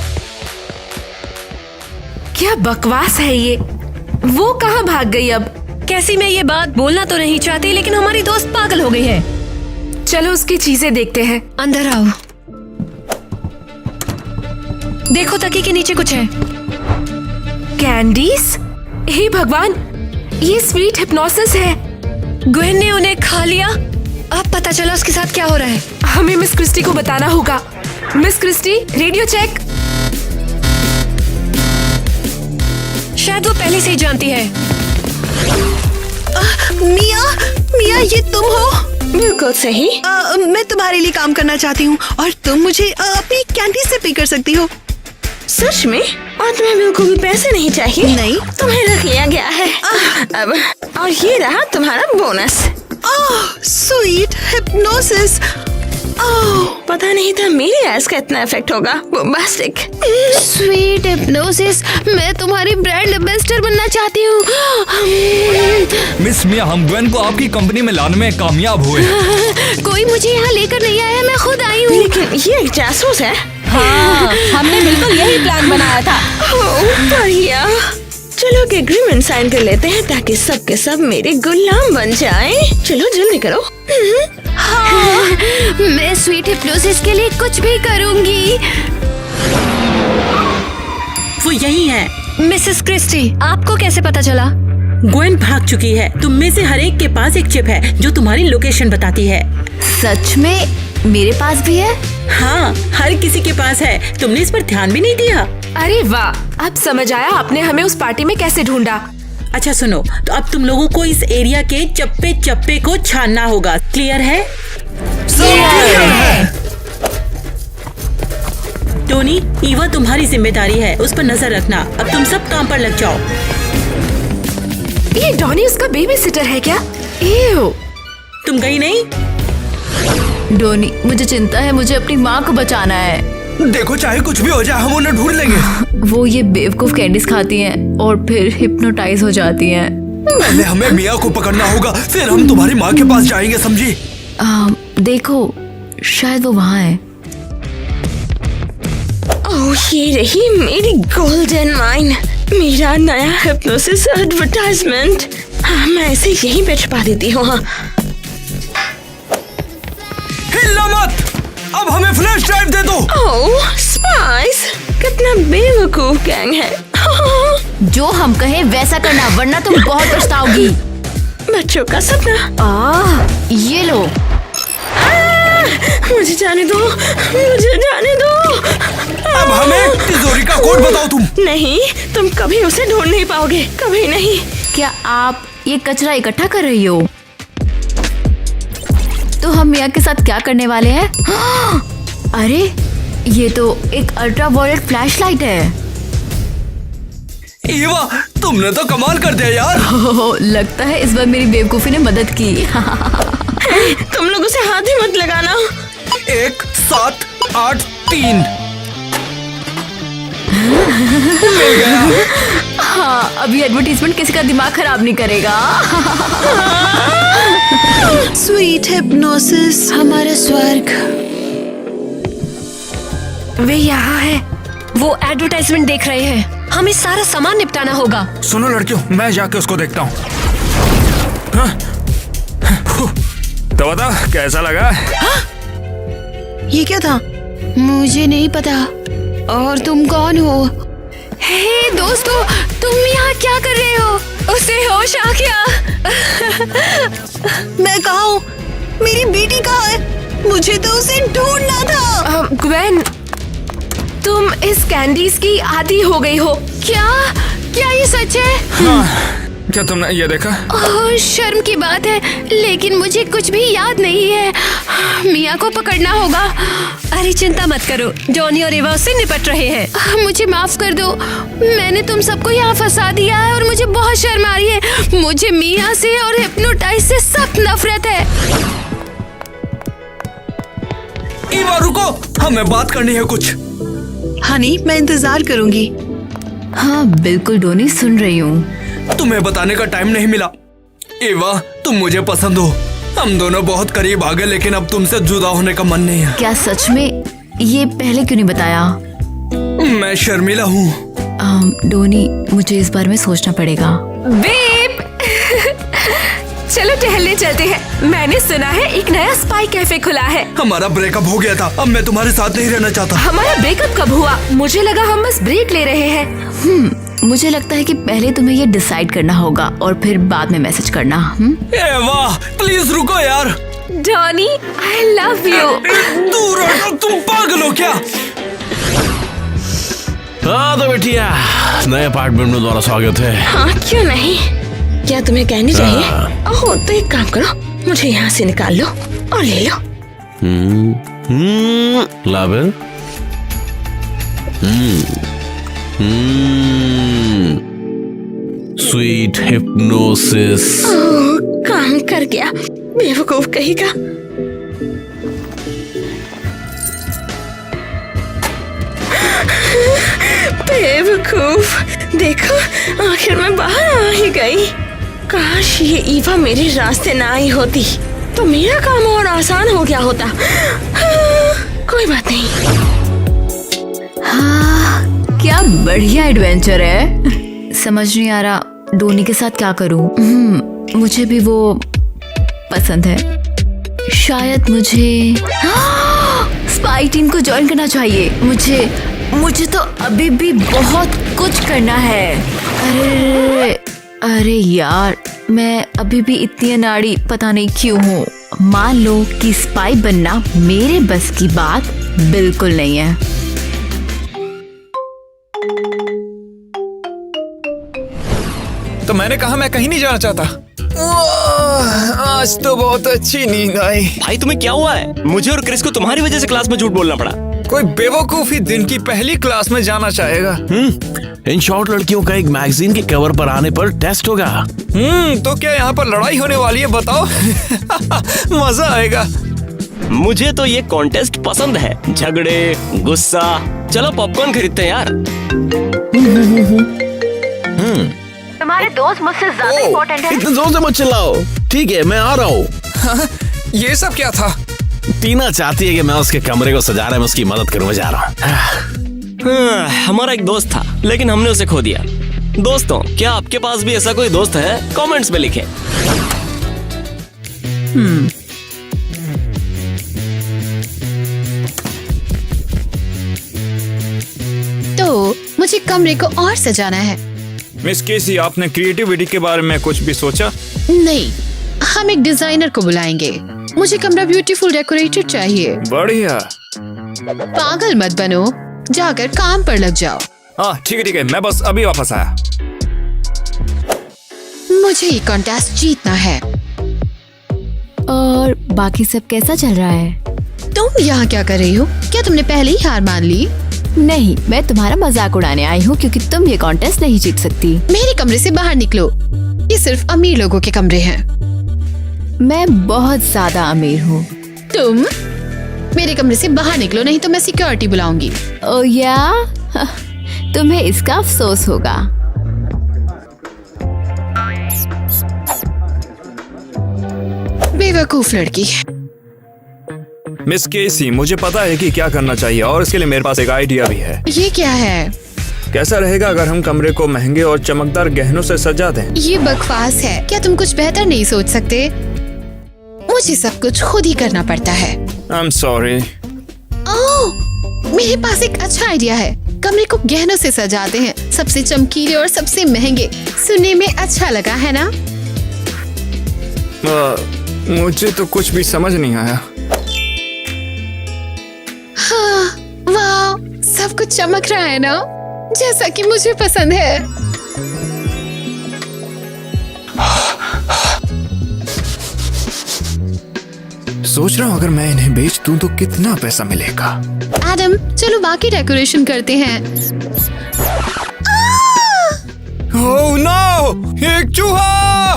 [SPEAKER 2] क्या बकवास है ये? वो कहाँ भाग गई अब?
[SPEAKER 9] कैसी, मैं ये बात बोलना तो नहीं चाहती, लेकिन हमारी दोस्त पागल हो गई है।
[SPEAKER 2] चलो उसकी चीजें देखते हैं।
[SPEAKER 9] अंदर आओ। देखो, तकिए के नीचे कुछ है।
[SPEAKER 2] कैंडीज? हे भगवान, ये स्वीट हिप्नोसिस है।
[SPEAKER 9] ग्वेन ने उन्हें खा लिया। अब पता चला उसके साथ क्या हो रहा है।
[SPEAKER 2] हमें मिस क्रिस्टी को बताना होगा। Miss Christy, radio check.
[SPEAKER 9] शायद वो पहले से ही जानती है।
[SPEAKER 10] मिया, ये तुम हो?
[SPEAKER 5] बिल्कुल सही।
[SPEAKER 10] मैं तुम्हारे लिए काम करना चाहती हूँ और तुम मुझे अपनी कैंटीन से पे कर सकती हो।
[SPEAKER 5] सच में? और तुम्हें बिल्कुल भी पैसे नहीं चाहिए?
[SPEAKER 10] नहीं।
[SPEAKER 5] तुम्हें रख लिया गया है। अब और ये रहा तुम्हारा बोनस।
[SPEAKER 10] Sweet hypnosis.
[SPEAKER 5] पता नहीं था मेरी आइज का इतना इफेक्ट होगा। बोम्बास्टिक।
[SPEAKER 8] स्वीट हिप्नोसिस, मैं तुम्हारी ब्रांड एम्बेसडर बनना चाहती हूँ।
[SPEAKER 1] मिस मिया, हम ग्वेन को आपकी कंपनी में लाने में कामयाब हुए।
[SPEAKER 8] कोई मुझे यहाँ लेकर नहीं आया, मैं खुद आई हूँ।
[SPEAKER 5] लेकिन ये एक जासूस है।
[SPEAKER 9] हाँ, हमने बिल्कुल यही प्लान बनाया था।
[SPEAKER 5] बढ़िया। चलो एक एग्रीमेंट साइन कर लेते हैं ताकि सब के सब मेरे गुलाम बन जाएं। चलो जल्दी करो।
[SPEAKER 9] हाँ,
[SPEAKER 8] मैं स्वीट हिप्नोसिस के लिए कुछ भी करूंगी।
[SPEAKER 3] वो यही है।
[SPEAKER 9] मिसेस क्रिस्टी, आपको कैसे पता चला?
[SPEAKER 3] ग्वेन भाग चुकी है। तुम में से हर एक के पास एक चिप है जो तुम्हारी लोकेशन बताती है।
[SPEAKER 4] सच में मेरे पास भी है?
[SPEAKER 3] हाँ, हर किसी के पास है। तुमने इस पर ध्यान भी नहीं दिया।
[SPEAKER 2] अरे वाह, अब समझ आया आपने हमें उस पार्टी में कैसे ढूंढा।
[SPEAKER 3] अच्छा सुनो, तो अब तुम लोगों को इस एरिया के चप्पे चप्पे को छानना होगा। क्लियर है? टोनी, ईवा तुम्हारी जिम्मेदारी है, उस पर नजर रखना। अब तुम सब काम पर लग जाओ।
[SPEAKER 2] ये डॉनी उसका बेबी सिटर है क्या? एव।
[SPEAKER 3] तुम गई नहीं?
[SPEAKER 4] डोनी, मुझे चिंता है, मुझे अपनी माँ को बचाना है।
[SPEAKER 7] देखो चाहे कुछ भी हो जाए हम उन्हें ढूंढ लेंगे।
[SPEAKER 4] वो ये बेवकूफ कैंडीज खाती हैं और फिर हिप्नोटाइज हो जाती हैं।
[SPEAKER 7] पहले हमें मिया को पकड़ना होगा, फिर हम तुम्हारी माँ के पास जाएंगे, समझी?
[SPEAKER 4] देखो, शायद वो वहाँ है।
[SPEAKER 5] ओह, ये रही मेरी गोल्डन माइन, मेरा नया हिप्नोसिस एडवर्टाइजमेंट। हाँ, मैं इसे यहीं पे छुपा देती हूँ। हाँ।
[SPEAKER 7] हिलना मत, अब हमें फ्लैश ड्राइव दे दो।
[SPEAKER 5] ओह स्पाइस, कितना बेवकूफ गैंग है।
[SPEAKER 4] जो हम कहें वैसा करना, वरना तुम बहुत पछताओगी।
[SPEAKER 5] बच्चों का सपना।
[SPEAKER 4] ये लो।
[SPEAKER 5] मुझे जाने दो, मुझे जाने दो।
[SPEAKER 7] अब हमें तिजोरी का कोड बताओ तुम।
[SPEAKER 5] नहीं, तुम कभी उसे ढूंढ नहीं पाओगे, कभी नहीं।
[SPEAKER 4] क्या आप ये कचरा इकट्ठा कर रही हो? तो हम मिया के साथ क्या करने वाले हैं? अरे, ये तो एक अल्ट्रा वायलेट फ्लैश लाइट है।
[SPEAKER 7] ईवा, तुमने तो कमाल कर दिया यार।
[SPEAKER 4] लगता है इस बार मेरी बेवकूफी ने मदद की।
[SPEAKER 5] तुम लोग उसे हाथ ही मत लगाना।
[SPEAKER 7] 1 7 8 3 मिल गया।
[SPEAKER 4] हाँ, अभी एडवर्टीजमेंट किसी का दिमाग खराब नहीं करेगा।
[SPEAKER 10] स्वीट हिप्नोसिस, हमारा स्वर्ग।
[SPEAKER 9] वे यहाँ है। वो एडवर्टाइजमेंट देख रहे हैं। हमें सारा सामान निपटाना होगा।
[SPEAKER 1] सुनो लड़कियों, मैं जाके उसको देखता हूँ। हाँ? तो बता कैसा लगा?
[SPEAKER 10] ये क्या था?
[SPEAKER 8] मुझे नहीं पता। और तुम कौन हो? हे दोस्तों, तुम यहाँ क्या कर रहे हो?
[SPEAKER 9] उसे होश आ गया।
[SPEAKER 10] मैं कहाँ हूँ? मेरी बेटी कहाँ है? मुझे तो उसे ढूंढना था।
[SPEAKER 2] ग्वेन, तुम इस कैंडीज की आदी हो गई हो।
[SPEAKER 8] क्या ये सच है?
[SPEAKER 1] हाँ, क्या तुमने ये देखा?
[SPEAKER 8] ओह, शर्म की बात है, लेकिन मुझे कुछ भी याद नहीं है। मिया को पकड़ना होगा।
[SPEAKER 9] अरे चिंता मत करो, जॉनी और एवा उससे निपट रहे हैं।
[SPEAKER 8] मुझे माफ कर दो, मैंने तुम सबको यहाँ फंसा दिया है और मुझे बहुत शर्म आ रही है। मुझे मिया से और हिप्नोटाइज से सख्त नफरत है।
[SPEAKER 7] ईवा रुको, हमें बात करनी है कुछ।
[SPEAKER 10] हनी, मैं इंतजार करूंगी।
[SPEAKER 4] हाँ बिल्कुल डोनी, सुन रही हूँ।
[SPEAKER 7] तुम्हें बताने का टाइम नहीं मिला। ईवा, तुम मुझे पसंद हो। हम दोनों बहुत करीब आ गए, लेकिन अब तुमसे जुदा होने का मन नहीं है।
[SPEAKER 4] क्या सच में? ये पहले क्यों नहीं बताया?
[SPEAKER 7] मैं शर्मिला हूँ।
[SPEAKER 4] डोनी, मुझे इस बारे में सोचना पड़ेगा।
[SPEAKER 2] बेब, चलो टहलने चलते हैं। मैंने सुना है एक नया स्पाई कैफे खुला है।
[SPEAKER 7] हमारा ब्रेकअप हो गया था, अब मैं तुम्हारे साथ नहीं रहना चाहता।
[SPEAKER 2] हमारा ब्रेकअप कब हुआ? मुझे लगा हम बस ब्रेक ले रहे हैं।
[SPEAKER 4] मुझे लगता है कि पहले तुम्हें ये डिसाइड करना होगा और फिर बाद में मैसेज करना।
[SPEAKER 7] एवा, प्लीज रुको यार।
[SPEAKER 2] Donny, I love you.
[SPEAKER 7] दूर हटो, तुम पागल हो क्या?
[SPEAKER 11] हाँ तो बेटिया, नए अपार्टमेंट में दोबारा स्वागत है।
[SPEAKER 5] हाँ, क्यों नहीं? क्या तुम्हें कहनी चाहिए? ओह, तो एक काम करो, मुझे यहाँ से निकाल लो और ले लो।
[SPEAKER 11] लाबर, स्वीट हिप्नोसिस।
[SPEAKER 5] ओह, काम कर गया, बेवकूफ कहेगा। बेवकूफ, देखो आखिर मैं बाहर आ ही गई। काश ये ईवा मेरे रास्ते ना आई होती तो मेरा काम और आसान हो गया होता। कोई बात नहीं।
[SPEAKER 4] हाँ, क्या बढ़िया एडवेंचर है। समझ नहीं आ रहा डोनी के साथ क्या करूं। मुझे भी वो पसंद है। शायद मुझे स्पाई टीम को ज्वाइन करना चाहिए। मुझे तो अभी भी बहुत कुछ करना है। अरे यार, मैं अभी भी इतनी अनाड़ी पता नहीं क्यों हूँ। मान लो कि स्पाई बनना मेरे बस की बात बिल्कुल नहीं है।
[SPEAKER 1] तो मैंने कहा मैं कहीं नहीं जाना चाहता। आज तो बहुत अच्छी नींद आई।
[SPEAKER 12] भाई तुम्हें क्या हुआ है? मुझे और क्रिस को तुम्हारी वजह से क्लास में झूठ बोलना पड़ा।
[SPEAKER 1] कोई बेवकूफी दिन की पहली क्लास में जाना चाहेगा।
[SPEAKER 11] इन शॉर्ट लड़कियों का एक मैगजीन के कवर पर आने पर टेस्ट होगा।
[SPEAKER 1] तो क्या यहाँ पर लड़ाई होने वाली है बताओ? मजा आएगा।
[SPEAKER 12] मुझे तो ये कॉन्टेस्ट पसंद है। झगड़े, गुस्सा। चलो पॉपकॉर्न खरीदते हैं यार।
[SPEAKER 5] तुम्हारे दोस्त मुझसे ज्यादा इम्पोर्टेंट है।
[SPEAKER 11] इतने जोर से मत चिल्लाओ। ठीक है, मैं आ रहा हूँ।
[SPEAKER 1] ये सब क्या था?
[SPEAKER 11] टीना चाहती है कि मैं उसके कमरे को सजाने में उसकी मदद करूँ। मैं जा रहा हूँ।
[SPEAKER 12] हमारा एक दोस्त था, लेकिन हमने उसे खो दिया। दोस्तों, क्या आपके पास भी ऐसा कोई दोस्त है? कमेंट्स में लिखें।
[SPEAKER 8] तो मुझे कमरे को और सजाना है।
[SPEAKER 1] मिस केसी, आपने क्रिएटिविटी के बारे में कुछ भी सोचा?
[SPEAKER 8] नहीं, हम एक डिजाइनर को बुलाएंगे। मुझे कमरा ब्यूटीफुल डेकोरेटेड चाहिए।
[SPEAKER 1] बढ़िया।
[SPEAKER 8] पागल मत बनो, जाकर काम पर लग जाओ।
[SPEAKER 1] हाँ ठीक है, मैं बस अभी वापस आया।
[SPEAKER 8] मुझे ये कॉन्टेस्ट जीतना है।
[SPEAKER 4] और बाकी सब कैसा चल रहा है?
[SPEAKER 8] तुम यहाँ क्या कर रही हो? क्या तुमने पहले ही हार मान ली?
[SPEAKER 4] नहीं, मैं तुम्हारा मजाक उड़ाने आई हूँ क्योंकि तुम ये कॉन्टेस्ट नहीं जीत सकती।
[SPEAKER 8] मेरे कमरे से बाहर निकलो। ये सिर्फ अमीर लोगों के कमरे हैं।
[SPEAKER 4] मैं बहुत ज्यादा अमीर हूँ।
[SPEAKER 8] तुम मेरे कमरे से बाहर निकलो, नहीं तो मैं सिक्योरिटी बुलाऊंगी।
[SPEAKER 4] ओ या? तुम्हें इसका अफसोस होगा।
[SPEAKER 8] बेवकूफ लड़की।
[SPEAKER 1] मिस केसी, मुझे पता है कि क्या करना चाहिए और इसके लिए मेरे पास एक आइडिया भी है।
[SPEAKER 8] ये क्या है?
[SPEAKER 1] कैसा रहेगा अगर हम कमरे को महंगे और चमकदार गहनों से सजा दें?
[SPEAKER 8] ये बकवास है। क्या तुम कुछ बेहतर नहीं सोच सकते? मुझे सब कुछ खुद ही करना पड़ता है।
[SPEAKER 1] I'm sorry।
[SPEAKER 8] ओह, मेरे पास एक अच्छा आइडिया है। कमरे को गहनों से सजाते हैं, सबसे चमकीले और सबसे महंगे। सुनने में अच्छा लगा है ना?
[SPEAKER 1] मुझे तो कुछ भी समझ नहीं आया।
[SPEAKER 8] हाँ, वाह, सब कुछ चमक रहा है ना, जैसा कि मुझे पसंद है।
[SPEAKER 1] सोच रहा हूँ अगर मैं इन्हें बेच दूं तो कितना पैसा मिलेगा।
[SPEAKER 8] एडम, चलो बाकी डेकोरेशन करते हैं।
[SPEAKER 1] ओह नो, एक चूहा!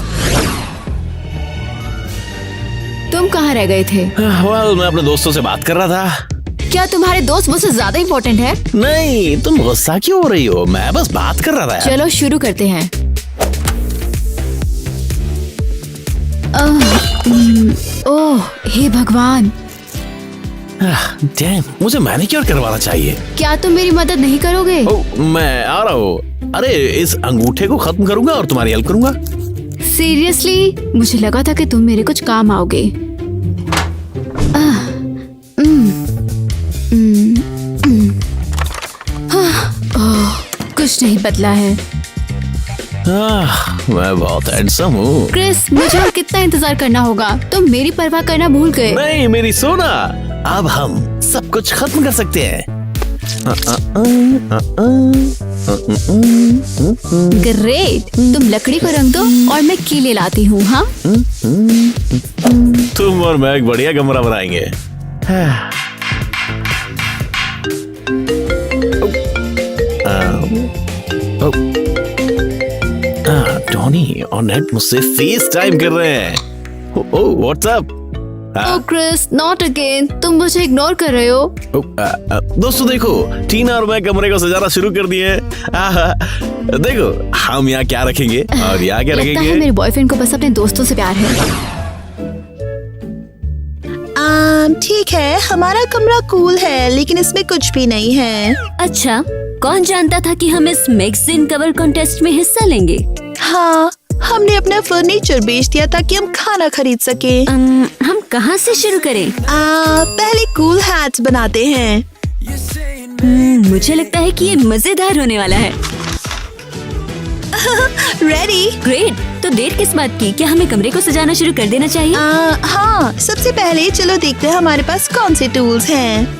[SPEAKER 4] तुम कहाँ रह गए थे?
[SPEAKER 11] well, मैं अपने दोस्तों से बात कर रहा था।
[SPEAKER 4] क्या तुम्हारे दोस्त मुझसे ज्यादा इम्पोर्टेंट है?
[SPEAKER 11] नहीं, तुम गुस्सा क्यों हो रही हो? मैं बस बात कर रहा था।
[SPEAKER 4] चलो शुरू करते हैं। ओह हे भगवान।
[SPEAKER 11] डैम, मुझे मैनिक्योर करवाना चाहिए।
[SPEAKER 4] क्या तुम मेरी मदद नहीं करोगे?
[SPEAKER 11] मैं आ रहा हूँ। अरे, इस अंगूठे को खत्म करूंगा और तुम्हारी हेल्प करूंगा।
[SPEAKER 4] सीरियसली? मुझे लगा था कि तुम मेरे कुछ काम आओगे। कुछ नहीं बदला है।
[SPEAKER 11] मैं बहुत हैंडसम हूँ।
[SPEAKER 4] क्रिस, मुझे और कितना इंतजार करना होगा? तुम मेरी परवाह करना भूल गए।
[SPEAKER 11] नहीं मेरी सोना, अब हम सब कुछ खत्म कर सकते हैं।
[SPEAKER 4] ग्रेट, तुम लकड़ी को रंग दो और मैं कीले लाती हूँ। हाँ,
[SPEAKER 11] तुम और मैं एक बढ़िया कमरा बनाएंगे। टोनी और नेट मुझसे फेस टाइम कर रहे हैं। Oh what's up?
[SPEAKER 4] Oh Chris, not again. तुम मुझे इग्नोर कर रहे हो।
[SPEAKER 11] दोस्तों देखो, टीना और मैं कमरे को सजाना शुरू कर दिए। देखो, हम यहाँ क्या रखेंगे और यहाँ क्या
[SPEAKER 4] लगता
[SPEAKER 11] रखेंगे।
[SPEAKER 4] है मेरे बॉयफ्रेंड को बस अपने दोस्तों से प्यार है।
[SPEAKER 10] ठीक है, हमारा कमरा कूल है लेकिन इसमें कुछ भी नहीं है।
[SPEAKER 9] अच्छा, कौन जानता था कि हम इस मैगजीन कवर कॉन्टेस्ट में हिस्सा लेंगे?
[SPEAKER 10] हाँ, हमने अपना फर्नीचर बेच दिया ताकि हम खाना खरीद सके।
[SPEAKER 9] हम
[SPEAKER 4] कहाँ से शुरू करें?
[SPEAKER 10] पहले कूल हैट्स बनाते हैं।
[SPEAKER 4] मुझे लगता है कि ये मजेदार होने वाला है।
[SPEAKER 10] रेडी?
[SPEAKER 4] ग्रेट। तो देर किस बात की? क्या हमें कमरे को सजाना शुरू कर देना चाहिए?
[SPEAKER 10] हाँ, सबसे पहले चलो देखते हैं हमारे पास कौन से टूल्स हैं।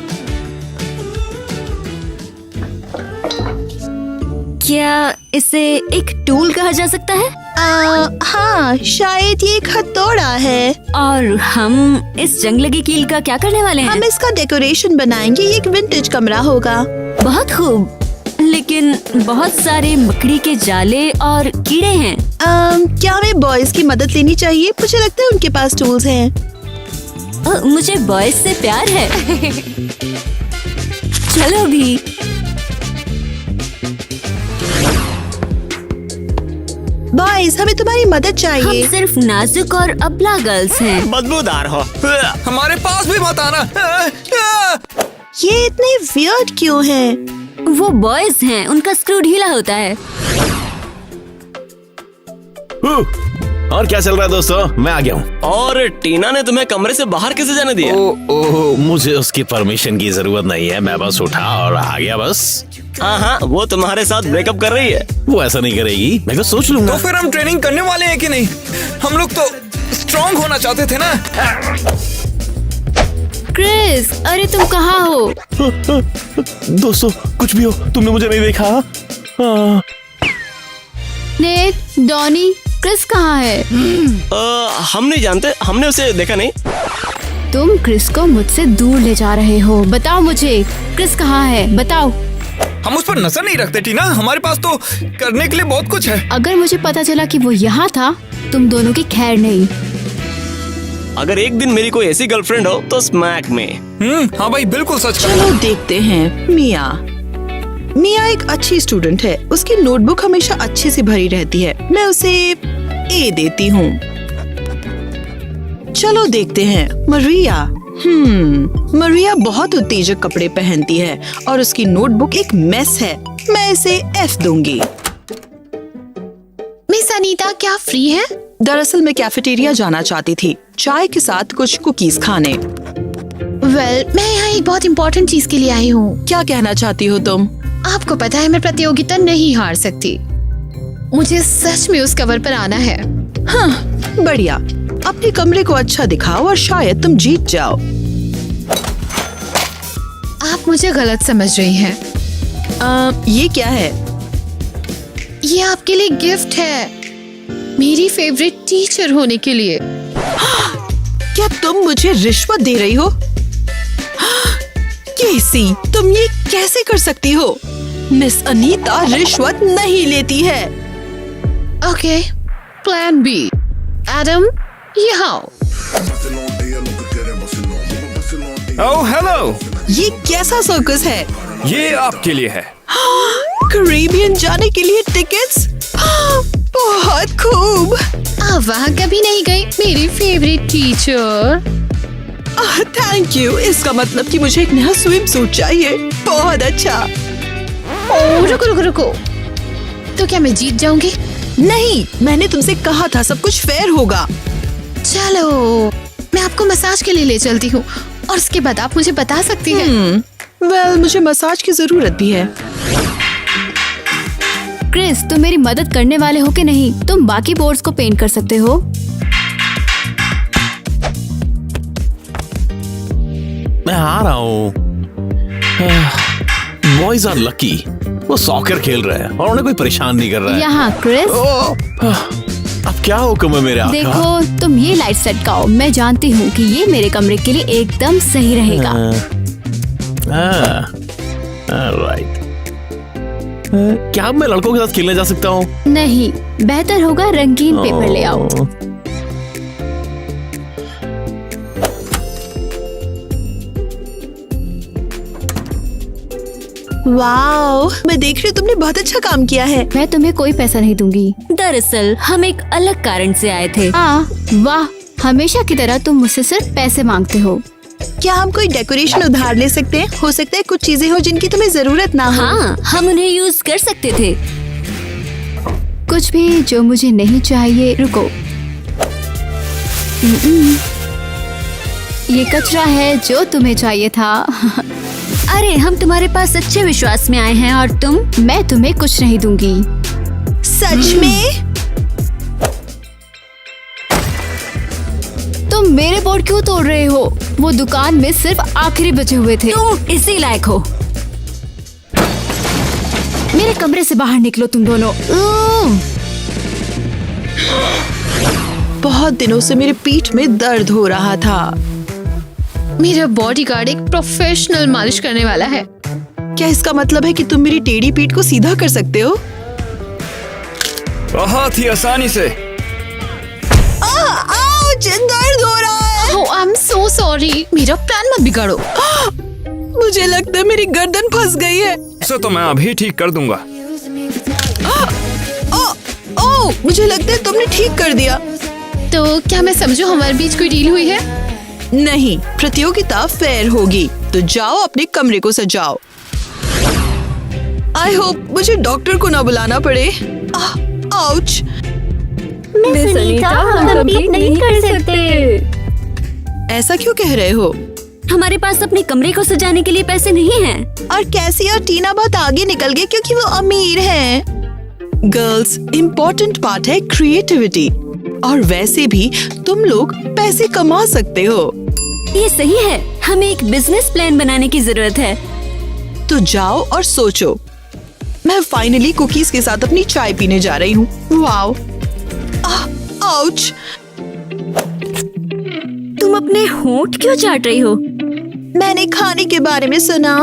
[SPEAKER 4] क्या इसे एक टूल कहा जा सकता है?
[SPEAKER 10] हाँ, शायद ये एक हथौड़ा है।
[SPEAKER 4] और हम इस जंग लगी कील का क्या करने वाले हैं?
[SPEAKER 10] हम इसका डेकोरेशन बनाएंगे। ये एक विंटेज कमरा होगा।
[SPEAKER 4] बहुत खूब, लेकिन बहुत सारे मकड़ी के जाले और कीड़े हैं।
[SPEAKER 10] क्या हमें बॉयज की मदद लेनी चाहिए? मुझे लगता है उनके पास टूल्स हैं।
[SPEAKER 4] मुझे बॉयज से प्यार है। चलो भी।
[SPEAKER 10] बॉयज, हमें तुम्हारी मदद चाहिए।
[SPEAKER 4] हम सिर्फ नाजुक और अबला गर्ल्स हैं।
[SPEAKER 12] बदबूदार हो।
[SPEAKER 1] हमारे पास भी मत आना।
[SPEAKER 10] ये इतने वियर्ड क्यों हैं?
[SPEAKER 4] वो बॉयज हैं, उनका स्क्रू ढीला होता है।
[SPEAKER 11] और क्या चल रहा है दोस्तों? मैं आ गया हूँ।
[SPEAKER 12] और टीना ने तुम्हें कमरे से बाहर कैसे जाने दिया?
[SPEAKER 11] ओह, मुझे उसकी परमिशन की जरूरत नहीं है। मैं बस उठा और आ गया बस।
[SPEAKER 12] हाँ, वो तुम्हारे साथ ब्रेकअप कर रही है।
[SPEAKER 11] वो ऐसा नहीं करेगी, मैं तो सोच लूंगा।
[SPEAKER 1] तो फिर हम ट्रेनिंग करने वाले हैं कि नहीं? हम लोग तो स्ट्रॉन्ग होना चाहते थे ना।
[SPEAKER 8] क्रिस, अरे तुम कहाँ हो?
[SPEAKER 11] दोस्तों, कुछ भी हो, तुमने मुझे नहीं देखा?
[SPEAKER 8] नेट, डॉनी, क्रिस कहाँ है?
[SPEAKER 12] हम नहीं जानते, हमने उसे देखा नहीं।
[SPEAKER 8] तुम क्रिस को मुझसे दूर ले जा रहे हो। बताओ मुझे, क्रिस कहाँ है? बताओ।
[SPEAKER 1] हम उस पर नजर नहीं रखते टीना। हमारे पास तो करने के लिए बहुत कुछ है।
[SPEAKER 8] अगर मुझे पता चला कि वो यहाँ था, तुम दोनों की खैर नहीं।
[SPEAKER 12] अगर एक दिन मेरी कोई ऐसी गर्लफ्रेंड हो तो स्मैक में।
[SPEAKER 1] हाँ भाई, बिल्कुल सच कहा।
[SPEAKER 10] चलो देखते हैं। मिया एक अच्छी स्टूडेंट है। उसकी नोटबुक हमेशा अच्छे से भरी रहती है। मैं उसे ए देती हूँ। चलो देखते हैं। मरिया बहुत उत्तेजक कपड़े पहनती है और उसकी नोटबुक एक मेस है। मैं इसे एफ दूंगी।
[SPEAKER 8] मिस अनीता, क्या फ्री है?
[SPEAKER 10] दरअसल मैं कैफेटेरिया जाना चाहती थी, चाय के साथ कुछ कुकीज खाने।
[SPEAKER 8] मैं यहाँ एक बहुत इम्पोर्टेंट चीज के लिए आई हूँ।
[SPEAKER 10] क्या कहना चाहती हो तुम?
[SPEAKER 8] आपको पता है मैं प्रतियोगिता नहीं हार सकती। मुझे सच में उस कवर पर आना है।
[SPEAKER 10] हाँ, बढ़िया। अपने कमरे को अच्छा दिखाओ और शायद तुम जीत जाओ।
[SPEAKER 8] आप मुझे गलत समझ रही हैं।
[SPEAKER 10] ये क्या है?
[SPEAKER 8] ये आपके लिए गिफ्ट है, मेरी फेवरेट टीचर होने के लिए।
[SPEAKER 10] क्या तुम मुझे रिश्वत दे रही हो? केसी, तुम ये कैसे कर सकती हो? मिस अनीता रिश्वत नहीं लेती है।
[SPEAKER 8] Okay, plan B. एडम, यहाँ।
[SPEAKER 1] Oh hello.
[SPEAKER 10] ये कैसा सर्कस है?
[SPEAKER 1] ये आपके लिए है।
[SPEAKER 10] कैरेबियन जाने के लिए टिकट्स? बहुत खूब।
[SPEAKER 8] आप वहाँ कभी नहीं गई, मेरी फेवरेट टीचर।
[SPEAKER 10] Thank you. इसका मतलब कि मुझे एक नया स्विम सूट चाहिए। बहुत अच्छा।
[SPEAKER 8] रुको। तो क्या मैं जीत जाऊंगी?
[SPEAKER 10] नहीं, मैंने तुमसे कहा था सब कुछ फेयर होगा।
[SPEAKER 8] चलो, मैं आपको मसाज के लिए ले चलती हूँ और उसके बाद आप मुझे बता सकती हैं।
[SPEAKER 10] मुझे मसाज की जरूरत भी है।
[SPEAKER 8] क्रिस, तुम मेरी मदद करने वाले हो कि नहीं? तुम बाकी बोर्ड्स को पेंट कर सकते हो।
[SPEAKER 11] मैं आ रहा हूँ। Boys are lucky. वो सॉकर खेल रहे हैं और उन्हें कोई परेशान नहीं कर रहा है।
[SPEAKER 8] यहाँ क्रिस।
[SPEAKER 11] अब क्या हुक्म है मेरे आका?
[SPEAKER 8] देखो, तुम ये लाइट सेट लगाओ। मैं जानती हूँ कि ये मेरे कमरे के लिए एकदम सही रहेगा।
[SPEAKER 11] राइट। क्या अब मैं लड़कों के साथ खेलने जा सकता हूँ?
[SPEAKER 8] नहीं, बेहतर होगा रंगीन पेपर ले आओ।
[SPEAKER 10] वाओ, मैं देख रही हूँ तुमने बहुत अच्छा काम किया है।
[SPEAKER 8] मैं तुम्हें कोई पैसा नहीं दूंगी।
[SPEAKER 4] दरअसल हम एक अलग कारण से आए थे।
[SPEAKER 8] वाह, हमेशा की तरह तुम मुझसे सिर्फ पैसे मांगते हो।
[SPEAKER 10] क्या हम कोई डेकोरेशन उधार ले सकते हैं? हो सकता है कुछ चीजें हो जिनकी तुम्हें जरूरत ना हो।
[SPEAKER 4] हाँ, हम उन्हें यूज कर सकते थे।
[SPEAKER 8] कुछ भी जो मुझे नहीं चाहिए। रुको, ये कचरा है जो तुम्हें चाहिए था। अरे हम तुम्हारे पास सच्चे विश्वास में आए हैं और मैं तुम्हें कुछ नहीं दूंगी।
[SPEAKER 10] सच में?
[SPEAKER 8] तुम मेरे बोर्ड क्यों तोड़ रहे हो? वो दुकान में सिर्फ आखिरी बचे हुए थे।
[SPEAKER 4] तुम इसी लायक हो।
[SPEAKER 8] मेरे कमरे से बाहर निकलो तुम दोनों।
[SPEAKER 10] बहुत दिनों से मेरे पीठ में दर्द हो रहा था।
[SPEAKER 8] मेरा बॉडीगार्ड एक प्रोफेशनल मालिश करने वाला है।
[SPEAKER 10] क्या इसका मतलब है कि तुम मेरी टेढ़ी पीठ को सीधा कर सकते हो?
[SPEAKER 1] बहुत ही आसानी से।
[SPEAKER 10] आउच, दर्द हो रहा है।
[SPEAKER 8] Oh, I'm so sorry। मेरा प्लान मत बिगाड़ो।
[SPEAKER 10] मुझे लगता है मेरी गर्दन फंस गई है।
[SPEAKER 1] इसे तो मैं अभी ठीक कर दूंगा।
[SPEAKER 10] ओह, मुझे लगता है तुमने ठीक कर दिया।
[SPEAKER 8] तो क्या मैं समझूं हमारे बीच कोई डील हुई है?
[SPEAKER 10] नहीं, प्रतियोगिता फेयर होगी। तो जाओ अपने कमरे को सजाओ। आई होप मुझे डॉक्टर को ना बुलाना पड़े। आउच।
[SPEAKER 4] हम कंप्लीट नहीं कर सकते।
[SPEAKER 10] ऐसा क्यों कह रहे हो?
[SPEAKER 4] हमारे पास अपने कमरे को सजाने के लिए पैसे नहीं हैं।
[SPEAKER 10] और कैसी और टीना बहुत आगे निकल गए क्योंकि वो अमीर हैं। गर्ल्स, इम्पोर्टेंट पार्ट है क्रिएटिविटी। और वैसे भी तुम लोग पैसे कमा सकते हो।
[SPEAKER 4] ये सही है, हमें एक बिजनेस प्लान बनाने की जरूरत है।
[SPEAKER 10] तो जाओ और सोचो। मैं फाइनली कुकीज के साथ अपनी चाय पीने जा रही हूँ। वाओ। आउच।
[SPEAKER 4] तुम अपने होंठ क्यों चाट रही हो?
[SPEAKER 10] मैंने खाने के बारे में सुना।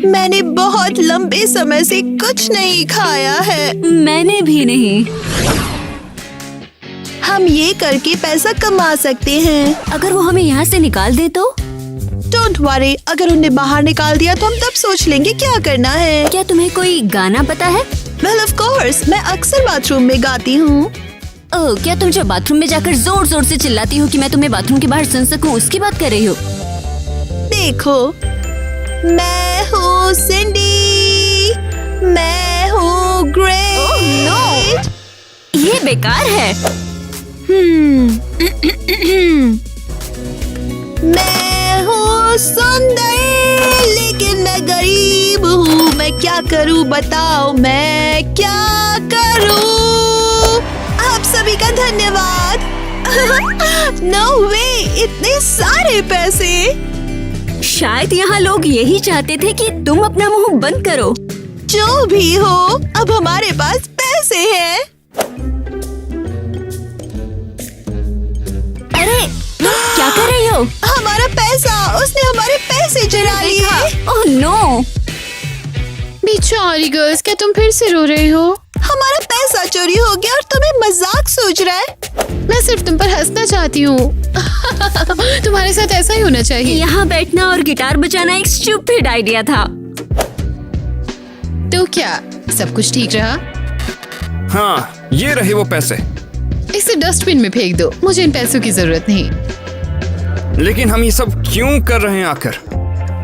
[SPEAKER 10] मैंने बहुत लंबे समय से कुछ नहीं खाया है।
[SPEAKER 4] मैंने भी नहीं।
[SPEAKER 10] हम ये करके पैसा कमा सकते हैं।
[SPEAKER 4] अगर वो हमें यहाँ से निकाल दे तो?
[SPEAKER 10] डोंट वरी, अगर उन्हें बाहर निकाल दिया तो हम तब सोच लेंगे क्या करना है।
[SPEAKER 4] क्या तुम्हें कोई गाना पता है?
[SPEAKER 10] Well, of course, मैं अक्सर बाथरूम में गाती हूँ।
[SPEAKER 4] ओह, क्या तुम जब बाथरूम में जाकर जोर जोर से चिल्लाती हो कि मैं तुम्हें बाथरूम के बाहर सुन सकूं, उसकी बात कर रही हो?
[SPEAKER 10] देखो, मैं हूँ सिंडी, मैं हूँ ग्रेट।
[SPEAKER 4] ओह नो, ये बेकार है।
[SPEAKER 10] मैं हूँ सुंदर लेकिन मैं गरीब हूँ। मैं क्या करूँ बताओ, मैं क्या करूँ? आप सभी का धन्यवाद। नो वे, इतने सारे पैसे।
[SPEAKER 4] शायद यहाँ लोग यही चाहते थे कि तुम अपना मुंह बंद करो।
[SPEAKER 10] जो भी हो, अब हमारे पास पैसे हैं।
[SPEAKER 4] अरे, क्या कर रही हो?
[SPEAKER 10] हमारा पैसा, उसने हमारे पैसे चुरा लिए।
[SPEAKER 4] Oh no.
[SPEAKER 8] बेचारी गर्ल्स, क्या तुम फिर से रो रहे हो?
[SPEAKER 10] हमारा पैसा चोरी हो गया और तुम्हें मजाक सोच रहा है?
[SPEAKER 8] मैं सिर्फ तुम पर हंसना चाहती हूँ। तुम्हारे साथ ऐसा ही होना चाहिए।
[SPEAKER 4] यहाँ बैठना और गिटार बजाना एक स्टूपिड आइडिया था।
[SPEAKER 8] तो क्या सब कुछ ठीक रहा?
[SPEAKER 1] हाँ, ये रहे वो पैसे।
[SPEAKER 8] इसे डस्टबिन में फेंक दो, मुझे इन पैसों की जरूरत नहीं।
[SPEAKER 1] लेकिन हम ये सब क्यों कर रहे हैं आखिर?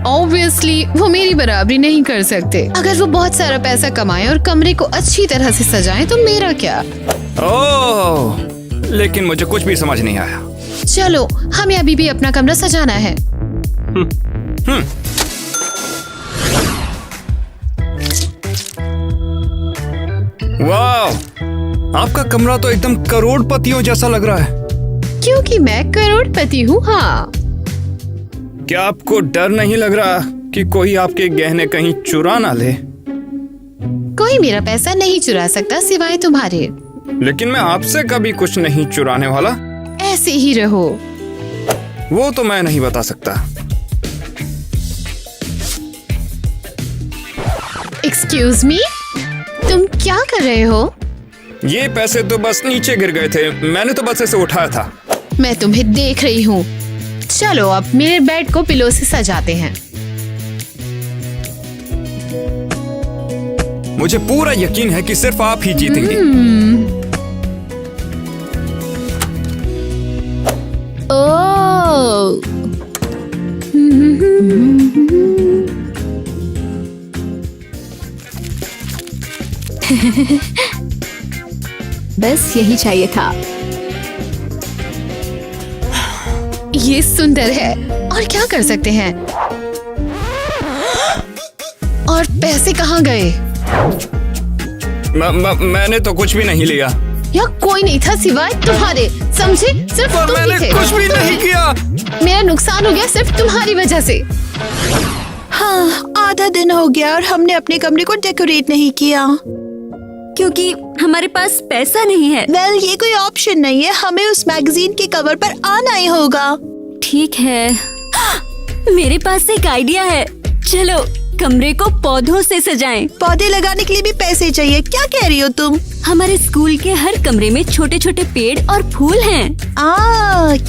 [SPEAKER 8] ऑब्वियसली वो मेरी बराबरी नहीं कर सकते। अगर वो बहुत सारा पैसा कमाएं और कमरे को अच्छी तरह से सजाएं तो मेरा क्या?
[SPEAKER 1] ओह, लेकिन मुझे कुछ भी समझ नहीं आया।
[SPEAKER 8] चलो, हमें अभी भी अपना कमरा सजाना है।
[SPEAKER 1] वाह, आपका कमरा तो एकदम करोड़पतियों जैसा लग रहा है।
[SPEAKER 8] क्योंकि मैं करोड़पति हूँ। हाँ।
[SPEAKER 1] क्या आपको डर नहीं लग रहा कि कोई आपके गहने कहीं चुरा ना ले?
[SPEAKER 8] कोई मेरा पैसा नहीं चुरा सकता सिवाय तुम्हारे।
[SPEAKER 1] लेकिन मैं आपसे कभी कुछ नहीं चुराने वाला।
[SPEAKER 8] ऐसे ही रहो।
[SPEAKER 1] वो तो मैं नहीं बता सकता।
[SPEAKER 8] एक्सक्यूज मी, तुम क्या कर रहे हो?
[SPEAKER 1] ये पैसे तो बस नीचे गिर गए थे, मैंने तो बस इसे उठाया था।
[SPEAKER 8] मैं तुम्हें देख रही हूँ। चलो अब मेरे बेड को पिलो से सजाते हैं।
[SPEAKER 1] मुझे पूरा यकीन है कि सिर्फ आप ही जीतेंगे।
[SPEAKER 8] ओह, बस यही चाहिए था। ये सुंदर है और क्या कर सकते हैं। और पैसे कहाँ गए?
[SPEAKER 1] मैंने तो कुछ भी नहीं लिया।
[SPEAKER 8] यहाँ कोई नहीं था सिवाय तुम्हारे, समझे? सिर्फ
[SPEAKER 1] पर
[SPEAKER 8] तुम ही
[SPEAKER 1] मैंने
[SPEAKER 8] थे।
[SPEAKER 1] कुछ भी नहीं किया।
[SPEAKER 8] मेरा नुकसान हो गया सिर्फ तुम्हारी वजह से।
[SPEAKER 10] हाँ, आधा दिन हो गया और हमने अपने कमरे को डेकोरेट नहीं किया।
[SPEAKER 4] क्योंकि हमारे पास पैसा नहीं है।
[SPEAKER 10] वेल, ये कोई ऑप्शन नहीं है, हमें उस मैगजीन के कवर पर आना ही होगा।
[SPEAKER 4] ठीक है, मेरे पास एक आइडिया है। चलो कमरे को पौधों से सजाएं।
[SPEAKER 10] पौधे लगाने के लिए भी पैसे चाहिए, क्या कह रही हो तुम?
[SPEAKER 4] हमारे स्कूल के हर कमरे में छोटे छोटे पेड़ और फूल हैं।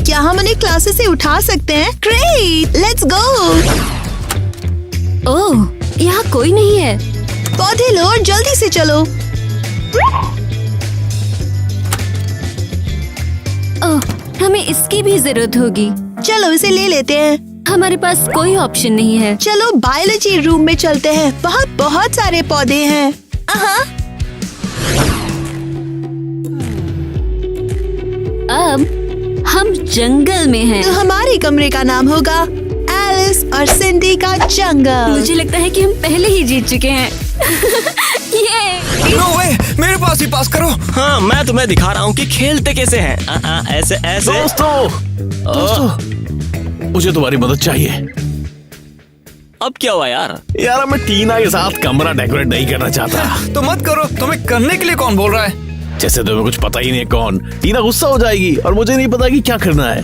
[SPEAKER 10] क्या हम उन्हें क्लासेस से उठा सकते हैं? Great, let's go.
[SPEAKER 4] ओह, यहाँ कोई नहीं है।
[SPEAKER 10] पौधे लो और जल्दी से चलो।
[SPEAKER 4] ओह, हमें इसकी भी जरूरत होगी।
[SPEAKER 10] चलो इसे ले लेते हैं।
[SPEAKER 4] हमारे पास कोई ऑप्शन नहीं है।
[SPEAKER 10] चलो बायोलॉजी रूम में चलते हैं, वहाँ बहुत सारे पौधे हैं।
[SPEAKER 4] अब हम जंगल में हैं।
[SPEAKER 10] तो हमारे कमरे का नाम होगा एलिस और सिंडी का जंगल।
[SPEAKER 4] मुझे लगता है कि हम पहले ही जीत चुके हैं। ये
[SPEAKER 1] नो वे, मेरे पास ही पास करो।
[SPEAKER 12] हाँ, मैं तुम्हें दिखा रहा हूँ कि खेलते कैसे हैं। ऐसे ऐसे।
[SPEAKER 11] दोस्तों, मुझे तुम्हारी मदद चाहिए।
[SPEAKER 12] अब क्या हुआ यार?
[SPEAKER 11] यार, मैं टीना के साथ कमरा डेकोरेट नहीं करना चाहता।
[SPEAKER 1] तो मत करो, तुम्हें करने के लिए कौन बोल रहा है?
[SPEAKER 11] जैसे तुम्हें कुछ पता ही नहीं है कौन। टीना गुस्सा हो जाएगी और मुझे नहीं पता कि क्या करना है।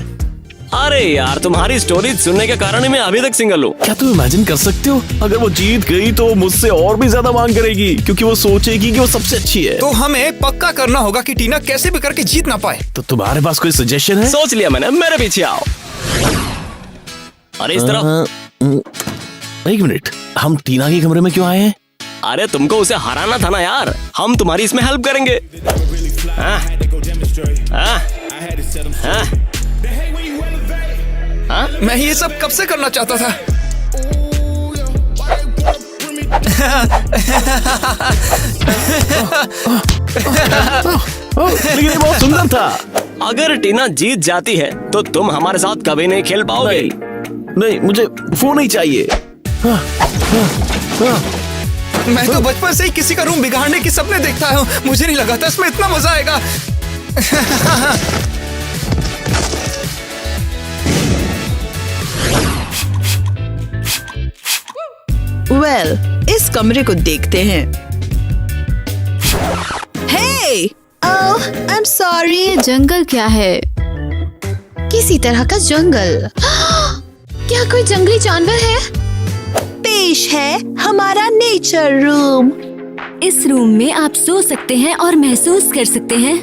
[SPEAKER 12] अरे यार, तुम्हारी स्टोरी सुनने के कारण ही मैं अभी तक सिंगल हूँ।
[SPEAKER 11] क्या तुम इमेजिन कर सकते हो, अगर वो जीत गई तो मुझसे और भी ज्यादा मांग करेगी, क्योंकि वो सोचेगी कि वो सबसे अच्छी है।
[SPEAKER 1] तो हमें पक्का करना होगा कि टीना कैसे भी करके जीत ना पाए।
[SPEAKER 11] तो तुम्हारे पास कोई सजेशन है?
[SPEAKER 12] सोच लिया मैंने, मेरे पीछे आओ। अरे इस तरफ।
[SPEAKER 11] एक मिनट, हम टीना के कमरे में क्यों आए हैं?
[SPEAKER 12] अरे तुमको उसे हराना था ना यार, हम तुम्हारी इसमें हेल्प करेंगे। हाँ? हाँ? हाँ? हाँ?
[SPEAKER 1] मैं ये सब कब से करना चाहता था।
[SPEAKER 11] लेकिन ये बहुत सुंदर था।
[SPEAKER 12] अगर टीना जीत जाती है तो तुम हमारे साथ कभी नहीं खेल पाओगे।
[SPEAKER 11] नहीं, मुझे वो नहीं चाहिए।
[SPEAKER 1] मैं तो बचपन से ही किसी का रूम बिगाड़ने की सपने देखता हूँ। मुझे नहीं लगा था इसमें इतना मजा आएगा।
[SPEAKER 10] वेल, इस कमरे को देखते हैं। हे, ओह, आई एम सॉरी।
[SPEAKER 8] ये जंगल क्या है? किसी तरह का जंगल। क्या कोई जंगली जानवर है?
[SPEAKER 10] पेश है हमारा नेचर रूम।
[SPEAKER 4] इस रूम में आप सो सकते हैं और महसूस कर सकते हैं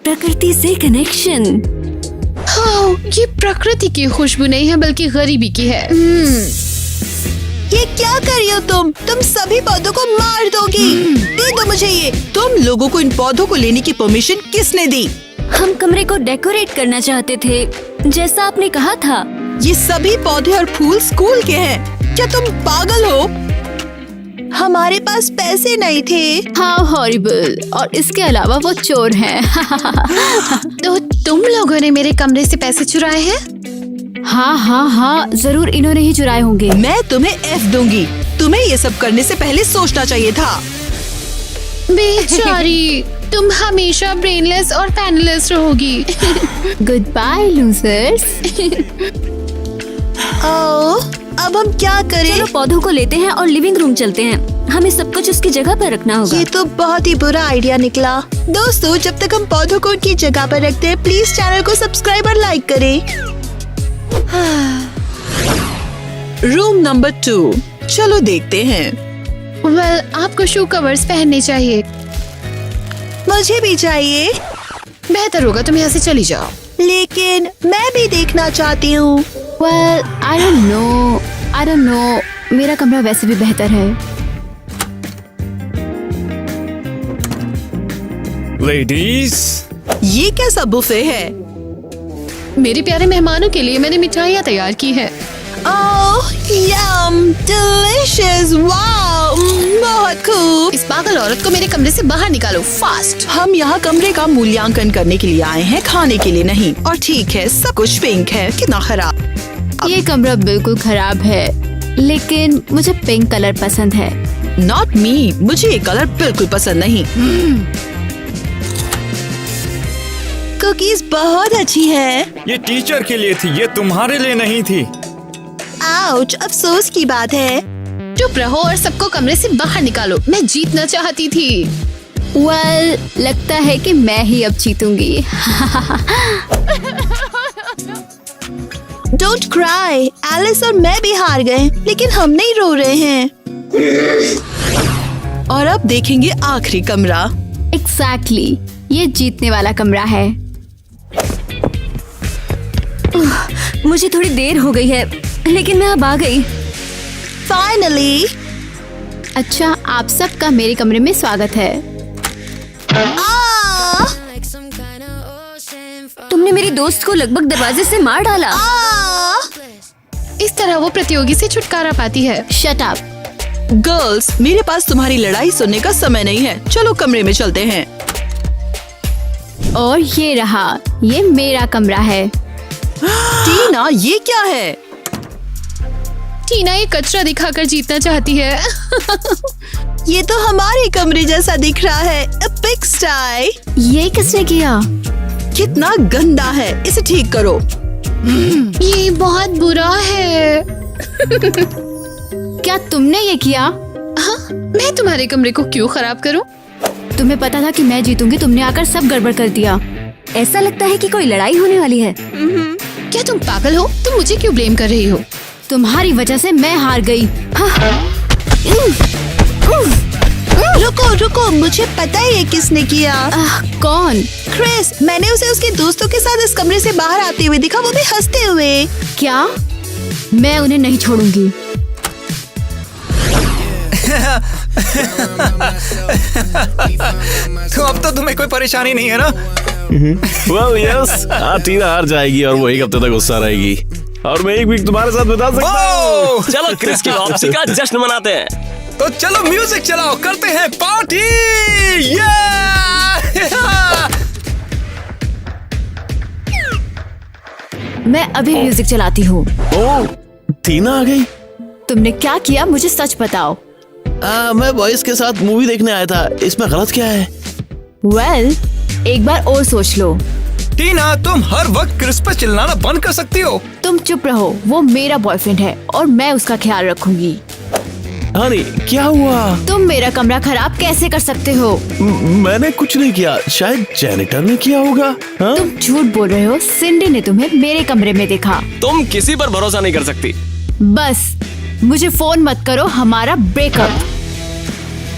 [SPEAKER 4] प्रकृति से कनेक्शन।
[SPEAKER 8] हाँ, ये प्रकृति की खुशबू नहीं है बल्कि गरीबी की है।
[SPEAKER 10] ये क्या कर रही हो तुम? तुम सभी पौधों को मार दोगी। दे दो मुझे ये। तुम लोगों को इन पौधों को लेने की परमिशन किसने दी?
[SPEAKER 4] हम कमरे को डेकोरेट करना चाहते थे, जैसा आपने कहा था।
[SPEAKER 10] ये सभी पौधे और फूल स्कूल के हैं। क्या तुम पागल हो? हमारे पास पैसे नहीं थे।
[SPEAKER 8] हाँ, हॉरिबल। और इसके अलावा वो चोर हैं। तो तुम लोगों ने मेरे कमरे से पैसे चुराए हैं?
[SPEAKER 4] हाँ हाँ हाँ, जरूर इन्होंने ही चुराए होंगे।
[SPEAKER 10] मैं तुम्हें F दूंगी। तुम्हें ये सब करने से पहले सोचना चाहिए था।
[SPEAKER 8] बेचारी, तुम हमेशा ब्रेनलेस और पैनलेस रहोगी।
[SPEAKER 4] Good bye losers.
[SPEAKER 10] अब हम क्या करें?
[SPEAKER 4] चलो पौधों को लेते हैं और लिविंग रूम चलते हैं। हमें सब कुछ उसकी जगह पर रखना होगा।
[SPEAKER 10] ये तो बहुत ही बुरा आइडिया निकला। दोस्तों, जब तक हम पौधों को उनकी जगह पर रखते हैं, प्लीज चैनल को सब्सक्राइब और लाइक करें। रूम नंबर 2, चलो देखते हैं।
[SPEAKER 8] वेल, आपको शू कवर्स पहनने चाहिए।
[SPEAKER 10] मुझे भी चाहिए।
[SPEAKER 8] बेहतर होगा तुम यहाँ से चली जाओ।
[SPEAKER 10] लेकिन मैं भी देखना चाहती हूँ।
[SPEAKER 4] Well, I don't know. मेरा कमरा वैसे भी बेहतर है।
[SPEAKER 1] लेडीज,
[SPEAKER 10] ये कैसा बुफे है?
[SPEAKER 8] मेरे प्यारे मेहमानों के लिए मैंने मिठाइयाँ तैयार की है।
[SPEAKER 10] ओह यम, डिलिशियस, वाओ, बहुत खूब।
[SPEAKER 8] इस पागल औरत को मेरे कमरे से बाहर निकालो, फास्ट।
[SPEAKER 10] हम यहाँ कमरे का मूल्यांकन करने के लिए आए हैं, खाने के लिए नहीं। और ठीक है, सब कुछ पिंक है। कितना खराब।
[SPEAKER 4] ये कमरा बिल्कुल खराब है, लेकिन मुझे पिंक कलर पसंद है।
[SPEAKER 10] नॉट मी, मुझे ये कलर बिल्कुल पसंद नहीं। कुकीज बहुत अच्छी है।
[SPEAKER 1] ये टीचर के लिए थी, ये तुम्हारे लिए नहीं थी।
[SPEAKER 10] आउच, अफसोस की बात है।
[SPEAKER 8] चुप रहो और सबको कमरे से बाहर निकालो। मैं जीतना चाहती थी।
[SPEAKER 4] वेल, लगता है कि मैं ही अब जीतूंगी।
[SPEAKER 10] डोंट क्राई, एलिस और मैं भी हार गए, लेकिन हम नहीं रो रहे हैं। और अब देखेंगे आखिरी कमरा।
[SPEAKER 4] एग्जैक्टली, ये जीतने वाला कमरा है।
[SPEAKER 2] मुझे थोड़ी देर हो गई है, लेकिन मैं अब आ गई।
[SPEAKER 10] फाइनली।
[SPEAKER 4] अच्छा, आप सबका मेरे कमरे में स्वागत है।
[SPEAKER 2] तुमने मेरी दोस्त को लगभग दरवाजे से मार डाला।
[SPEAKER 8] इस तरह वो प्रतियोगी से छुटकारा पाती है।
[SPEAKER 4] Shut up.
[SPEAKER 10] गर्ल्स, मेरे पास तुम्हारी लड़ाई सुनने का समय नहीं है। चलो कमरे में चलते हैं।
[SPEAKER 4] और ये रहा, ये मेरा कमरा है।
[SPEAKER 10] टीना, ये क्या है?
[SPEAKER 8] टीना ये कचरा दिखाकर जीतना चाहती है।
[SPEAKER 10] ये तो हमारे कमरे जैसा दिख रहा है। A pigsty।
[SPEAKER 4] ये किसने किया?
[SPEAKER 10] कितना गंदा है, इसे ठीक करो।
[SPEAKER 8] ये बहुत बुरा है।
[SPEAKER 4] क्या तुमने ये किया?
[SPEAKER 8] हाँ, मैं तुम्हारे कमरे को क्यों खराब करूं?
[SPEAKER 4] तुम्हें पता था कि मैं जीतूंगी, तुमने आकर सब गड़बड़ कर दिया।
[SPEAKER 2] ऐसा लगता है कि कोई लड़ाई होने वाली है।
[SPEAKER 8] क्या तुम पागल हो? तुम मुझे क्यों ब्लेम कर रही हो?
[SPEAKER 4] तुम्हारी वजह से मैं हार गई।
[SPEAKER 10] रुको रुको, मुझे पता है ये किसने किया।
[SPEAKER 4] कौन?
[SPEAKER 10] क्रिस, मैंने उसे उसके दोस्तों के साथ इस कमरे से बाहर आते हुए देखा, वो भी हंसते हुए।
[SPEAKER 4] क्या? मैं उन्हें नहीं छोड़ूंगी।
[SPEAKER 1] तो अब तो तुम्हें कोई परेशानी नहीं है ना?
[SPEAKER 11] वेल यस, टीना हार जाएगी और वो एक हफ्ते तक गुस्सा रहेगी और मैं एक वीक तुम्हारे साथ बिता सकता हूँ।
[SPEAKER 12] चलो क्रिस की वापसी का जश्न मनाते हैं।
[SPEAKER 1] तो चलो म्यूजिक चलाओ, करते हैं पार्टी।
[SPEAKER 4] मैं अभी म्यूजिक चलाती हूँ।
[SPEAKER 11] ओह, टीना आ गई।
[SPEAKER 4] तुमने क्या किया, मुझे सच बताओ।
[SPEAKER 11] मैं बॉयज के साथ मूवी देखने आया था, इसमें गलत क्या है?
[SPEAKER 4] वेल, एक बार और सोच लो।
[SPEAKER 1] टीना, तुम हर वक्त क्रिस पर चिल्लाना बंद कर सकती हो।
[SPEAKER 4] तुम चुप रहो, वो मेरा बॉयफ्रेंड है और मैं उसका ख्याल रखूंगी।
[SPEAKER 11] हनी, क्या हुआ?
[SPEAKER 4] तुम मेरा कमरा खराब कैसे कर सकते हो?
[SPEAKER 11] मैंने कुछ नहीं किया, शायद जैनिटर ने किया होगा। हाँ?
[SPEAKER 4] तुम झूठ बोल रहे हो। सिंडी ने तुम्हें मेरे कमरे में देखा।
[SPEAKER 12] तुम किसी पर भरोसा नहीं कर सकती।
[SPEAKER 4] बस मुझे फोन मत करो, हमारा ब्रेकअप।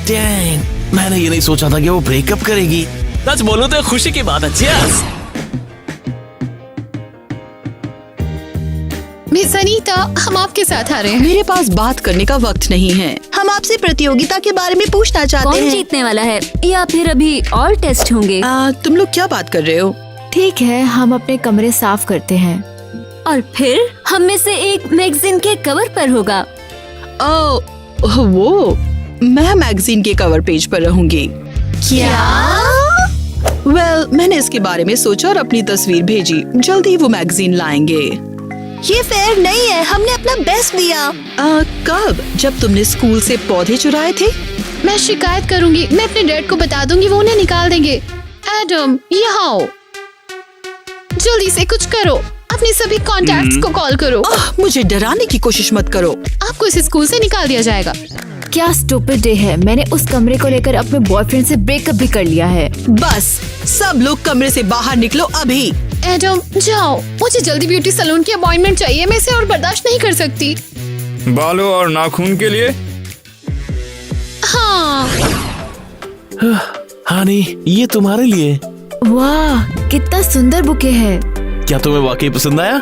[SPEAKER 11] डैंग, मैंने ये नहीं सोचा था कि वो ब्रेकअप करेगी।
[SPEAKER 12] सच बोलूं तो खुशी की बात है। चीयर्स।
[SPEAKER 8] मिस अनीता, हम आपके साथ आ रहे हैं।
[SPEAKER 10] मेरे पास बात करने का वक्त नहीं है। हम आपसे प्रतियोगिता के बारे में पूछना चाहते
[SPEAKER 2] कौन
[SPEAKER 10] हैं।
[SPEAKER 2] जीतने वाला है, या फिर अभी और टेस्ट होंगे?
[SPEAKER 10] तुम लोग क्या बात कर रहे हो?
[SPEAKER 4] ठीक है, हम अपने कमरे साफ करते हैं।
[SPEAKER 2] और फिर हम में से एक मैगजीन के कवर पर होगा।
[SPEAKER 10] वो मैं मैगजीन के कवर पेज पर रहूंगी।
[SPEAKER 4] क्या?
[SPEAKER 10] वेल, मैंने इसके बारे में सोचा और अपनी तस्वीर भेजी। जल्दी वो मैगजीन लाएंगे। ये फेयर नहीं है, हमने अपना बेस्ट दिया। कब? जब तुमने स्कूल से पौधे चुराए थे?
[SPEAKER 8] मैं शिकायत करूंगी। मैं अपने डैड को बता दूंगी, वो उन्हें निकाल देंगे। एडम, यहाँ आओ। जल्दी से कुछ करो। अपने सभी कॉन्टैक्ट्स को कॉल करो।
[SPEAKER 10] मुझे डराने की कोशिश मत करो।
[SPEAKER 8] आपको इस स्कूल से निकाल दिया जाएगा।
[SPEAKER 4] क्या स्टूपिड डे है। मैंने उस कमरे को लेकर अपने बॉयफ्रेंड से ब्रेकअप भी कर लिया है।
[SPEAKER 10] बस सब लोग कमरे से बाहर निकलो अभी।
[SPEAKER 8] एडम, जाओ। मुझे जल्दी ब्यूटी सैलून की अपॉइंटमेंट चाहिए। मैं इसे और बर्दाश्त नहीं कर सकती।
[SPEAKER 1] बालों और नाखून के लिए?
[SPEAKER 8] हाँ।
[SPEAKER 11] हनी, ये तुम्हारे लिए।
[SPEAKER 4] वाह, कितना सुंदर बुके है।
[SPEAKER 11] क्या तुम्हें वाकई पसंद आया?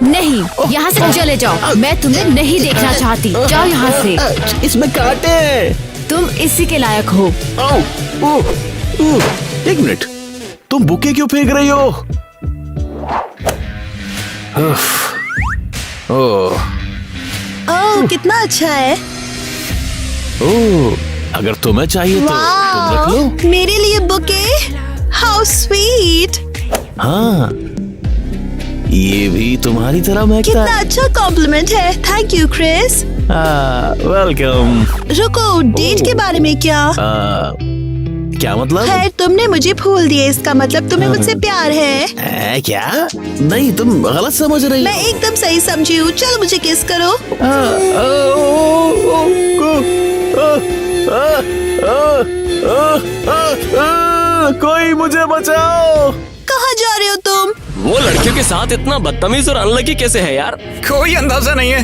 [SPEAKER 4] नहीं, यहाँ से चले जाओ। मैं तुम्हें नहीं देखना चाहती। जाओ यहाँ से।
[SPEAKER 11] इसमें कांटे हैं।
[SPEAKER 4] तुम इसी के लायक हो।
[SPEAKER 11] एक मिनट, तुम बुके क्यों फेंक रही हो?
[SPEAKER 10] ओह कितना अच्छा है।
[SPEAKER 11] ओह, अगर तुम्हें चाहिए तो तुम रख लो।
[SPEAKER 10] वाह, मेरे लिए बुके। How sweet.
[SPEAKER 11] हाँ, ये भी तुम्हारी तरह महकता
[SPEAKER 10] कितना अच्छा कॉम्प्लीमेंट है। Thank you Chris.
[SPEAKER 11] वेलकम।
[SPEAKER 10] रुको, डेट के बारे में क्या?
[SPEAKER 11] क्या मतलब?
[SPEAKER 10] खैर, तुमने मुझे भूल दिए, इसका मतलब तुम्हें मुझसे प्यार है।
[SPEAKER 11] क्या? नहीं, तुम गलत समझ रही
[SPEAKER 10] मैं एकदम सही समझी हूँ। चलो मुझे किस करो।
[SPEAKER 11] कोई मुझे बचाओ।
[SPEAKER 10] कहाँ जा रहे हो तुम?
[SPEAKER 12] वो लड़कियों के साथ इतना बदतमीज और अनलकी कैसे है यार?
[SPEAKER 1] कोई अंदाजा नहीं है।